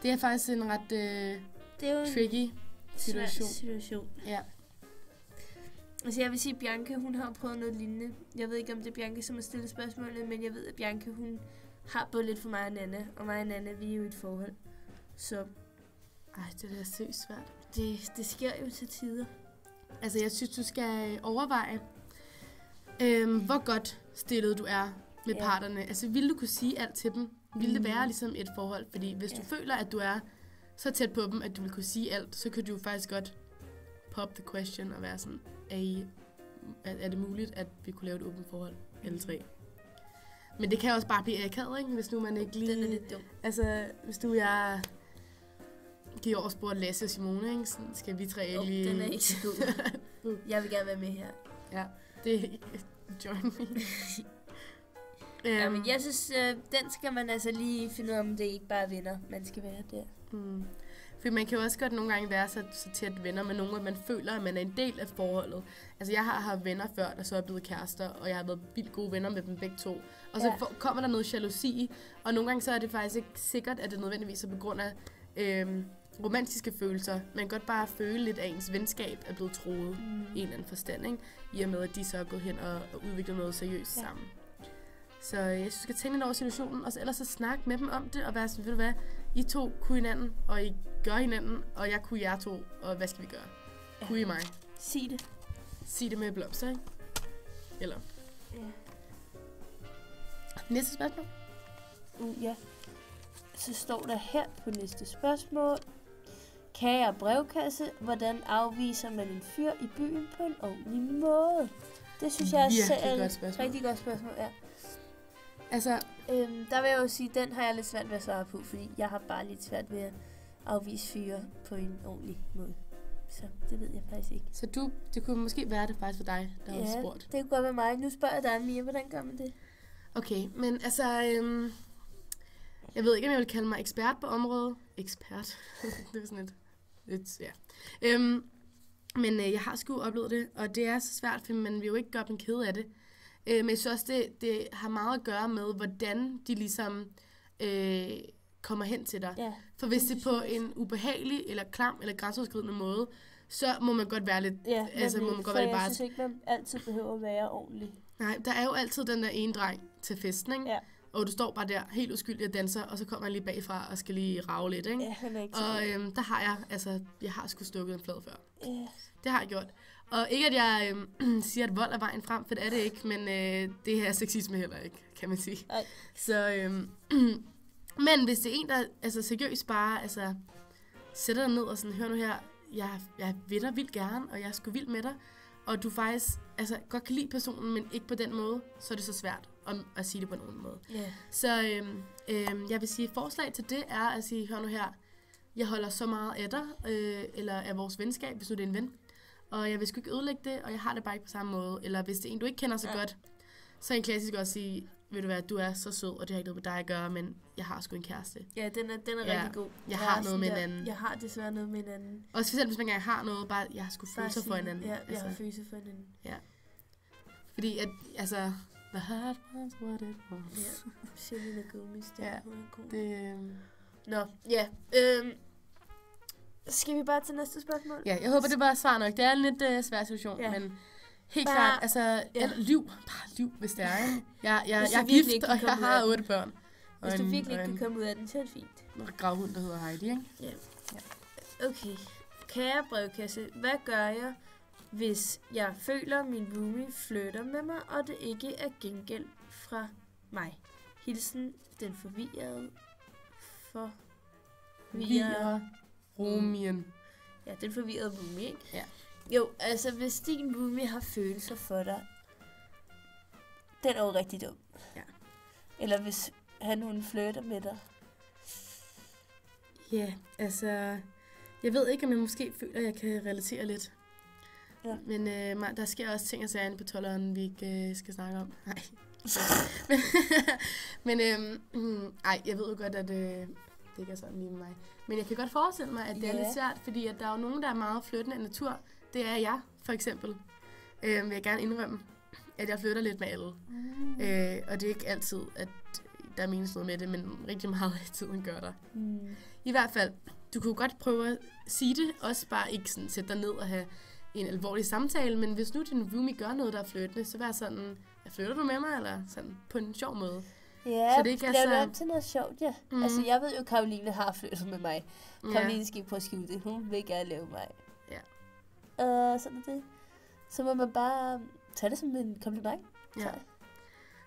Det er faktisk en ret Det er jo tricky situation. situation. Ja. Altså jeg vil sige, at Bianca, hun har prøvet noget lignende. Jeg ved ikke, om det er Bianca, som har stillet spørgsmålet, men jeg ved, at Bianca, hun har både lidt for mig og Nana. Og mig og Nana, vi er jo i et forhold. Så Ej, det er da seriøst svært. det sker jo til tider. Altså, jeg synes, du skal overveje, hvor godt stillet du er med parterne. Altså, vil du kunne sige alt til dem? Vil det være ligesom et forhold? Fordi hvis du føler, at du er så tæt på dem, at du vil kunne sige alt, så kan du jo faktisk godt pop the question og være sådan, er det muligt, at vi kunne lave et åbent forhold, alle 3? Men det kan også bare blive akavet, ikke? Hvis nu man ikke lige... Den er lidt dum. Altså, hvis nu jeg giver over spurgt Lasse og Simone, ikke? Sådan, skal vi 3 ikke lige... Den er ikke så god. Jeg vil gerne være med her. Ja, det join me. Ja, men jeg synes, den skal man altså lige finde ud af, om det ikke bare er venner, man skal være der. For man kan jo også godt nogle gange være så tæt venner med nogen, at man føler, at man er en del af forholdet. Altså, jeg har haft venner før, der så er blevet kærester, og jeg har været vildt gode venner med dem begge to. Og så kommer der noget jalousi, og nogle gange så er det faktisk ikke sikkert, at det nødvendigvis er på grund af romantiske følelser. Man kan godt bare føle lidt, at ens venskab er blevet troet i en eller anden forstand, ikke? I og med, at de så er gået hen og udviklet noget seriøst sammen. Så jeg synes, du skal tænke lidt over situationen, og så ellers så snakke med dem om det, og være sådan, ved du hvad, I 2 kunne hinanden, og I gør hinanden, og jeg kunne jer 2, og hvad skal vi gøre? Ja. Kunne I mig? Sig det. Sig det med blomster, ikke? Eller? Ja. Næste spørgsmål? Ja. Så står der her på næste spørgsmål. Kære brevkasse, hvordan afviser man en fyr i byen på en ordentlig måde? Det synes jeg er et rigtig godt spørgsmål. Ja. Altså, der vil jeg jo sige, den har jeg lidt svært ved at svare på, fordi jeg har bare lidt svært ved at afvise fyre på en ordentlig måde. Så det ved jeg faktisk ikke. Så det kunne måske være det faktisk for dig, der har spurgt. Det kunne godt være mig. Nu spørger jeg dig, Mia, hvordan gør man det? Okay, men altså, jeg ved ikke, om jeg vil kalde mig ekspert på området. Ekspert. Det er sådan lidt ja. Men jeg har sgu oplevet det, og det er så svært, for man vil jo ikke gøre dem kede af det. Men jeg synes også, det har meget at gøre med, hvordan de ligesom kommer hen til dig. Ja. For hvis det er på en ubehagelig, eller klam, eller grænseoverskridende måde, så må man godt være lidt... Ja, altså, må man godt være jeg bare... synes ikke, man altid behøver at være ordentlig. Nej, der er jo altid den der ene dreng til festen, ikke? Ja. Og du står bare der helt uskyldig og danser, og så kommer han lige bagfra og skal lige rave lidt, ikke? Ja, han er ikke og der har jeg har sgu stukket en flad før. Ja. Det har jeg gjort. Og ikke at jeg siger, at vold er vejen frem, for det er det ikke, men det her er sexisme heller ikke, kan man sige. Ej. Så, men hvis det er en, der altså, seriøst bare sætter dig ned og sådan, hør nu her, jeg vil dig vildt gerne, og jeg er sgu vild med dig, og du faktisk godt kan lide personen, men ikke på den måde, så er det så svært at sige det på en anden måde. Yeah. Så jeg vil sige, forslag til det er at sige, hør nu her, jeg holder så meget af dig, eller af vores venskab, hvis nu det er en ven, og jeg vil sgu ikke ødelægge det, og jeg har det bare ikke på samme måde. Eller hvis det er en, du ikke kender så godt, så er en klassisk også sige, ved du hvad, du er så sød, og det har ikke noget med dig at gøre, men jeg har sgu en kæreste. Ja, den er rigtig god. Jeg har noget med en anden. Jeg har desværre noget med en anden. Også specielt, hvis man engang har noget, bare jeg har sgu følelser for en anden. Ja, jeg har følelser for en anden. Ja. Fordi at, the heart was what it was. Ja, Selena Gomez, ja, det... Nå, ja. Skal vi bare til næste spørgsmål? Ja, jeg håber, det var svar nok. Det er en lidt svær situation, men helt klart, lyv. Bare lyv, hvis det er. Jeg er gift, og jeg har 8 børn. Hvis du virkelig ikke kan komme ud af den, så er det fint. Og gravhund, der hedder Heidi, ikke? Ja. Okay. Kære brevkasse, hvad gør jeg, hvis jeg føler, min roomie flytter med mig, og det ikke er gengæld fra mig? Hilsen, den forvirrede. Romien. Ja, den forvirrede roomie, ikke? Ja. Jo, altså hvis din roomie har følelser for dig, den er jo rigtig dum. Ja. Eller hvis hun flytter med dig. Ja, altså... Jeg ved ikke, om jeg måske føler, at jeg kan relatere lidt. Ja. Men der sker også ting og sager inde på 12'eren, vi ikke skal snakke om. Nej. Men jeg ved jo godt, at det ikke er sådan lige med mig. Men jeg kan godt forestille mig, at det er lidt svært, fordi at der er jo nogen, der er meget flyttende af natur. Det er jeg, for eksempel. Vil jeg gerne indrømme, at jeg flytter lidt med alle. Og det er ikke altid, at der menes noget med det, men rigtig meget af tiden gør der. I hvert fald, du kunne godt prøve at sige det, også bare ikke sådan sætte dig ned og have en alvorlig samtale, men hvis nu din roomie gør noget, der er flyttende, så vær sådan, flytter du med mig, eller sådan på en sjov måde. Ja, så det ikke er lav så... det om til noget sjovt, ja. Altså, jeg ved jo, Karoline har flyttet med mig. Karoline skal ikke prøve at skjule det. Hun vil gerne lave mig. Ja. Sådan er det. Så må man bare tage det som en kompliment. Ja.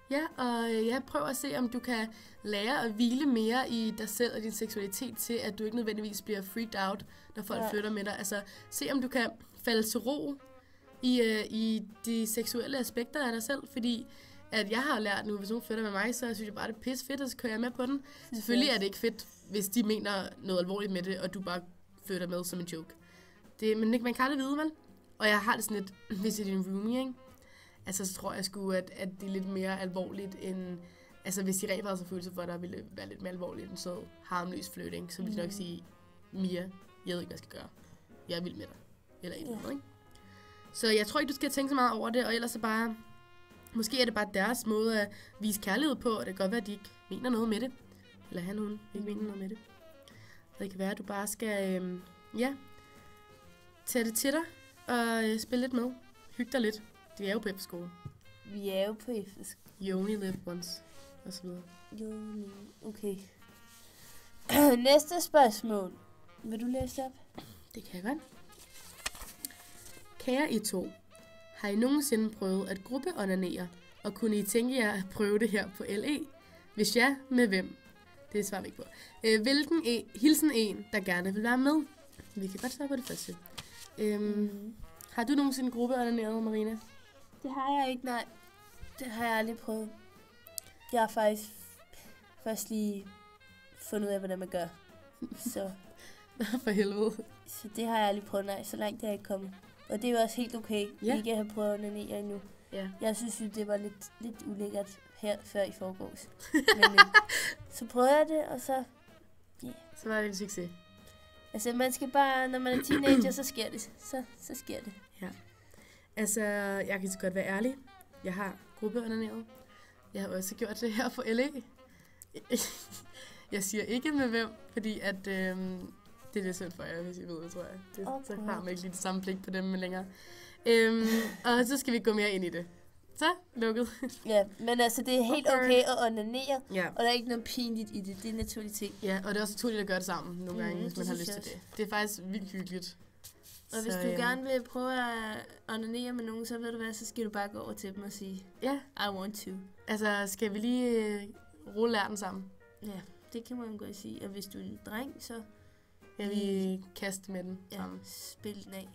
Ja, og jeg prøver at se, om du kan lære at hvile mere i dig selv og din seksualitet til, at du ikke nødvendigvis bliver freaked out, når folk flytter med dig. Altså, se om du kan falde til ro i de seksuelle aspekter af dig selv, fordi at jeg har lært nu, hvis nogen flytter med mig, så synes jeg bare, det er pisse fedt, og så kører jeg med på den. Selvfølgelig er det ikke fedt, hvis de mener noget alvorligt med det, og du bare flytter med som en joke. Men man kan aldrig vide, vel? Og jeg har det sådan lidt, hvis det er din roomie, ikke? Altså, så tror jeg sgu, at det er lidt mere alvorligt end... Altså, hvis de rent faktisk har følelser for dig, ville det være lidt mere alvorligt end så harmløs flytning. Så vil de nok sige, Mia, jeg ved ikke, hvad jeg skal gøre. Jeg er vild med dig. Eller et eller andet, ikke? Så jeg tror ikke, du skal tænke så meget over det, og ellers så bare... Måske er det bare deres måde at vise kærlighed på, og det kan godt være, at de ikke mener noget med det. Eller hun ikke mener noget med det. Og det kan være, at du bare skal... tage det til dig og spille lidt med. Hygge dig lidt. De er jo på efterskole. Vi er jo på efterskole. You only live once. Og så videre. Okay. Næste spørgsmål. Vil du læse op? Det kan jeg godt. Kære I to, har I nogensinde prøvet at gruppeonanere, og kunne I tænke jer at prøve det her på LE? Hvis ja, med hvem? Det svarer vi ikke på. Hilsen en, der gerne vil være med. Vi kan godt svare på det første. Har du nogensinde gruppeonaneret, Marina? Det har jeg ikke, nej. Det har jeg aldrig prøvet. Jeg har faktisk først lige fundet ud af, hvordan man gør. Så. For helvede. Så det har jeg aldrig prøvet, nej. Så langt er jeg ikke kommet. Og det er jo også helt okay, ikke at have prøvet at onanere endnu. Ja. Jeg synes jo, det var lidt ulækkert her før i forgårs. Men så prøvede jeg det, og så... Så var det en succes. Altså, man skal bare... Når man er teenager, så sker det. Så sker det. Ja. Altså, jeg kan så godt være ærlig. Jeg har gruppeonaneret. Jeg har også gjort det her på LE. Jeg siger ikke med hvem, fordi at... det er lidt synd for jer, hvis I ved det, tror jeg. Så har man ikke lige det samme blik på dem længere. Og så skal vi gå mere ind i det. Så, lukket. Ja, men altså, det er helt okay at onanere, ja. Og der er ikke noget pinligt i det. Det er naturligt. Ja, og det er også naturligt at gøre det sammen nogle gange, hvis man har lyst til det. Det er faktisk vildt hyggeligt. Og hvis du gerne vil prøve at onanere med nogen, så ved du hvad, så skal du bare gå over til dem og sige, I want to. Altså, skal vi lige rulle lærten sammen? Ja, det kan man godt sige. Og hvis du er en dreng, så... Ja, vi kaster med den sammen. Spil den af.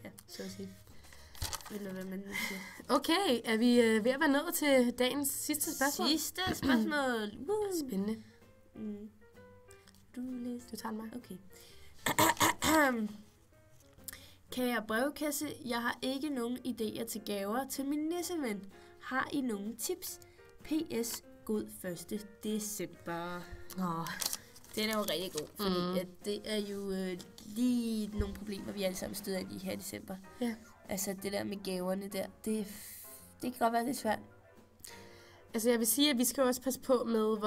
Ja, så at sige. Eller hvad man siger. Okay, er vi ved at være nået til dagens sidste spørgsmål? Sidste spørgsmål. Spændende. Du læser. Du tager den mig. Okay. Kære brevkasse, jeg har ikke nogen idéer til gaver til min nisseven. Har I nogen tips? PS, god 1. december. Den er jo rigtig god, fordi at det er jo lige nogle problemer, vi alle sammen støder ind i her i december. Ja. Altså det der med gaverne der, det kan godt være lidt svært. Altså jeg vil sige, at vi skal også passe på med,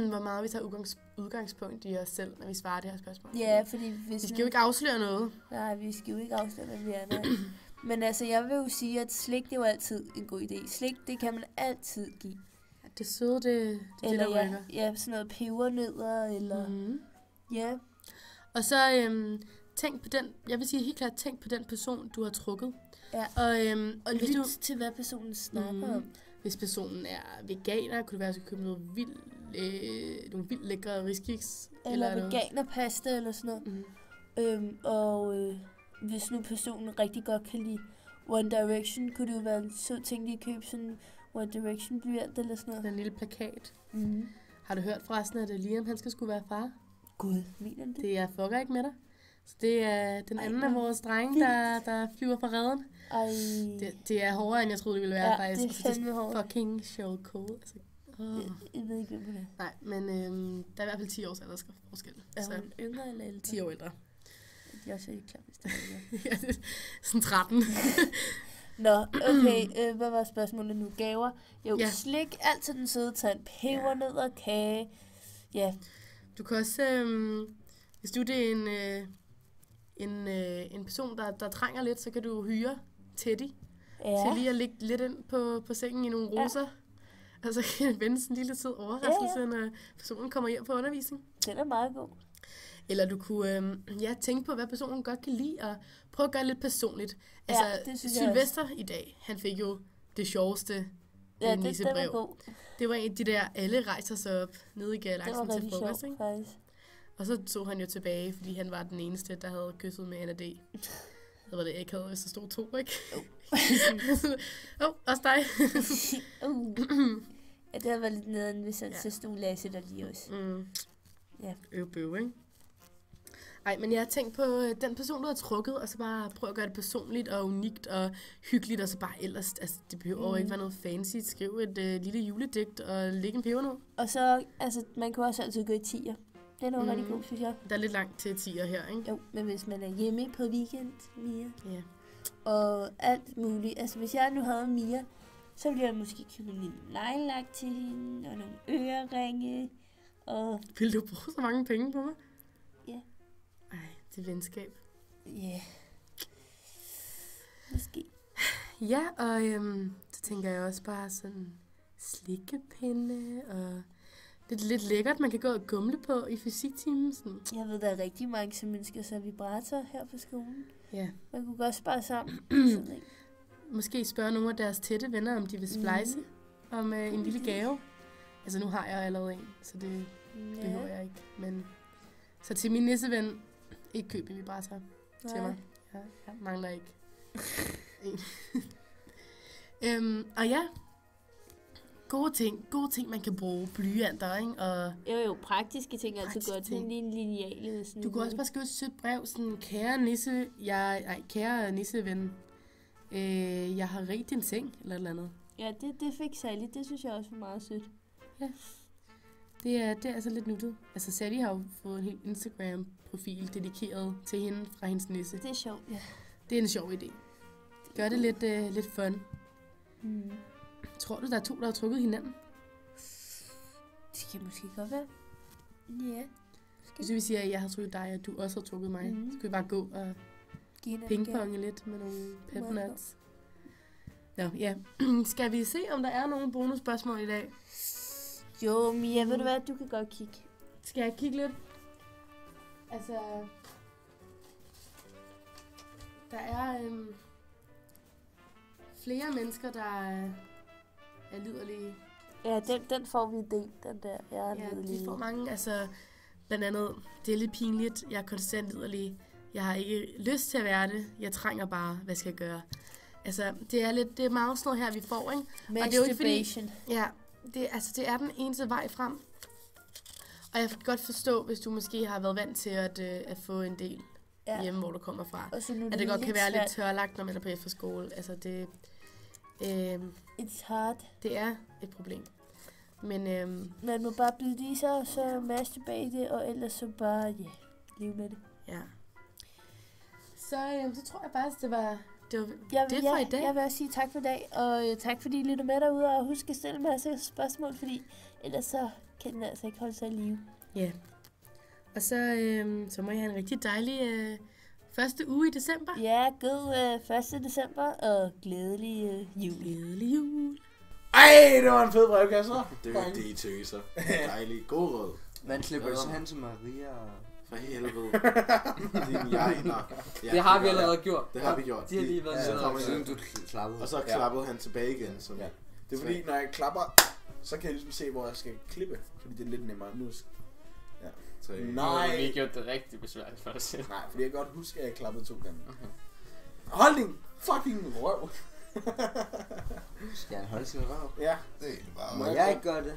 hvor meget vi tager udgangspunkt i os selv, når vi svarer det her spørgsmål. Ja, fordi vi skal jo ikke afsløre noget. Nej, vi skal jo ikke afsløre, hvad vi er. Men altså, jeg vil jo sige, at slik, det er jo altid en god idé. Slik, det kan man altid give. Det søde, det er det, Eller der rykker. ja, sådan noget pebernødder, eller... Mm. Ja. Og så tænk på den, jeg vil sige helt klart, tænk på den person, du har trukket. Ja. Og Lyt du, til, hvad personen snakker om. hvis personen er veganer, kunne det være, at du skal købe noget nogle vildt lækre riskiks. Eller noget. veganerpasta, eller sådan noget. Hvis nu personen rigtig godt kan lide One Direction, kunne det jo være en sød ting lige at købe sådan One Direction blyant eller sådan noget. Den lille plakat. Mm. Har du hørt forresten, at Liam han skal skulle være far? Gud, mener det? Det er fucker ikke med dig. Så det er den anden af vores drenge, der flyver fra redden. Ej. Det er hårdere, end jeg troede, det ville være, Ja, faktisk. det er fandme hårdt. Fucking show cold. Altså, Jeg ved ikke, hvem det er. Nej, men der er i hvert fald 10 års aldersforskel. Er Så hun yngre eller ældre? 10 år ældre. Jeg er så ikke klar, hvis det er. Ja, det er sådan 13. Nå, okay. Hvad var spørgsmålet nu? Gaver? Jo, Ja. slik, altid den søde tand. Pebernødder, kage. Ja. Du kan også, hvis du det er en person, der trænger lidt, så kan du hyre Teddy til lige at ligge lidt ind på sengen i nogle roser. Og så kan det vende sådan en lille sød overraskelse, når personen kommer hjem på undervisning. Den er meget god. Eller du kunne tænke på, hvad personen godt kan lide, og prøve at gøre det lidt personligt. Altså, det synes jeg Sylvester i dag, han fik jo det sjoveste Ja, den var nissebrev. god. Det var en af de der, alle rejser sig op nede i Det var galaksen til rigtig frokost, sjovt, ikke? faktisk. Og så tog han jo tilbage, fordi han var den eneste, der havde kysset med Anna D. Det var det, jeg ikke havde, hvis der stod 2, ikke? Også dig. Ja, det havde været lidt nederen, hvis han så stod Lasse der lige også. Ja. Bøv, ikke? Ej, men jeg har tænkt på den person, du har trukket, og så bare prøve at gøre det personligt og unikt og hyggeligt, og så bare ellers, altså det behøver ikke være noget fancy. Skriv et lille juledigt og lægge en pebernød. Og så, altså, man kan også altid gå i tier. Det er noget rigtig god, synes jeg. Der er lidt langt til 10'er her, ikke? Jo, men hvis man er hjemme på weekend, Mia, Ja. og alt muligt. Altså, hvis jeg nu havde Mia, så ville jeg måske købe en lille nejlak til hende, og nogle øreringe, og... Vil du bruge så mange penge på mig? Ja. Ej, det er venskab. Ja. Måske. Ja, og så tænker jeg også bare sådan slikkepinde og lidt lækkert, man kan gå og gumle på i fysiktimen. Sådan. Jeg ved, der er rigtig mange, som ønsker sig vibrator her på skolen. Ja. Man kunne godt spare sammen. Sådan, ikke? Måske spørge nogle af deres tætte venner, om de vil splice om en lille gave. Altså nu har jeg allerede en, så det behøver jeg ikke. Men så til min nisseven, ikke køb en vibrator til mig. Jeg mangler ikke en. Og ja, gode ting man kan bruge, blyanter, ikke? Og Jo, praktiske ting er altid godt. Sådan lige en lineal. Sådan du kan også bare skrive et sødt brev, sådan, kære nisseven, jeg har rigt din seng, eller et eller andet. Ja, det fik Sally. Det synes jeg også var meget sødt. Ja. Det er altså lidt nuttet. Altså Sally har jo fået en helt Instagram-profil dedikeret til hende fra hendes nisse. Det er sjovt, ja. Det er en sjov idé. Gør det lidt fun. Tror du, der er 2, der har trukket hinanden? Det kan måske godt være. Ja. Hvis vi siger, at jeg har trukket dig, og du også har trukket mig, så skal vi bare gå og pingponge lidt med nogle pepnuts. Nå, ja. Skal vi se, om der er nogle bonusspørgsmål i dag? Jo, Mia, ved du hvad? Du kan godt kigge. Skal jeg kigge lidt? Altså, der er flere mennesker, der er liderlige. Ja, den får vi del, den der. Jeg er liderlig. De får mange, altså, blandt andet, det er lidt pinligt, jeg er konstant liderlig. Jeg har ikke lyst til at være det. Jeg trænger bare, hvad skal jeg gøre? Altså, det er meget sådan noget her, vi får, ikke? Og det er jo ikke fordi, det er den eneste vej frem. Og jeg kan godt forstå, hvis du måske har været vant til at få en del hjemme, hvor du kommer fra. At det godt kan være lidt tørlagt, når man er på efterskole. Altså, it's hard. Det er et problem. Men man må bare blive i sig, og så masturbate, og ellers så bare, leve med det. Ja. Så tror jeg faktisk, det var det for i dag. Jeg vil også sige tak for i dag, og tak fordi I lytter med derude, og husk at stille en masse spørgsmål, fordi ellers så kan den altså ikke holde sig i live. Ja. Og så må I have en rigtig dejlig første uge i december. Ja, god 1. december, og glædelig jul. Glædelig jul. Ej, det var en fed brevkasse. Det var de tøser. Dejlig. God råd. Man slipper Hvad det så? hen til Maria og... For helvede. Din jegner. Ja, Det har vi gør allerede jeg. gjort. Det har vi gjort. De har lige været Ja, nede kommer og- siden du klappede. Og så klappede han tilbage igen. Som Ja. Det er fordi, når jeg klapper, så kan jeg ligesom se, hvor jeg skal klippe. Fordi det er lidt nemmere. Nu Så, Nu har vi nej. lige gjort det rigtig besværligt for dig selv. Nej, fordi jeg kan godt huske, at jeg klappede 2 gange. Okay. Hold din fucking røv. Skal han holde sin røv? Ja. det er bare... Må jeg ikke gøre det?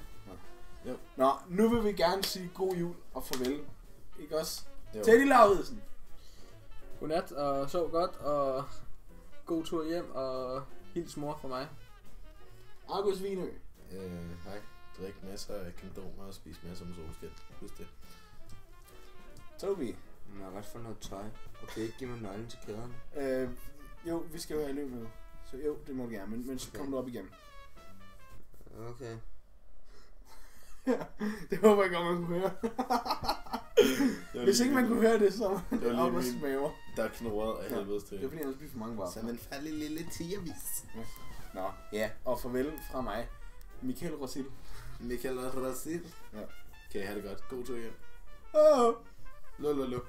Nå, nu vil vi gerne sige god jul og farvel. Ikke også? Jo. Teddy Lauridsen. Godnat, og sov godt, og god tur hjem, og hils mor fra mig. August Vinø. Hej. Drik masser af kondomer og spis masser med solskin. Husk det. Toby. Jeg har godt få noget tøj. Okay, ikke give mig nøglen til kæderne. Jo, vi skal jo have løb med. Så jo, det må du gerne, men så kommer du op igen. Okay. Det håber jeg godt, man kunne høre. Hvis ikke man kunne høre det, så var Det var det lige August min- maver. Der er knurret af Ja. helvedes Det er til. fordi, han har spist for mange varer. Som en færdig lille tigervis. Nå, ja, og farvel fra mig. Michael Rosil. Michael Rasil. Ja. Kan I have det godt. God tur hjem. Åh. Lå.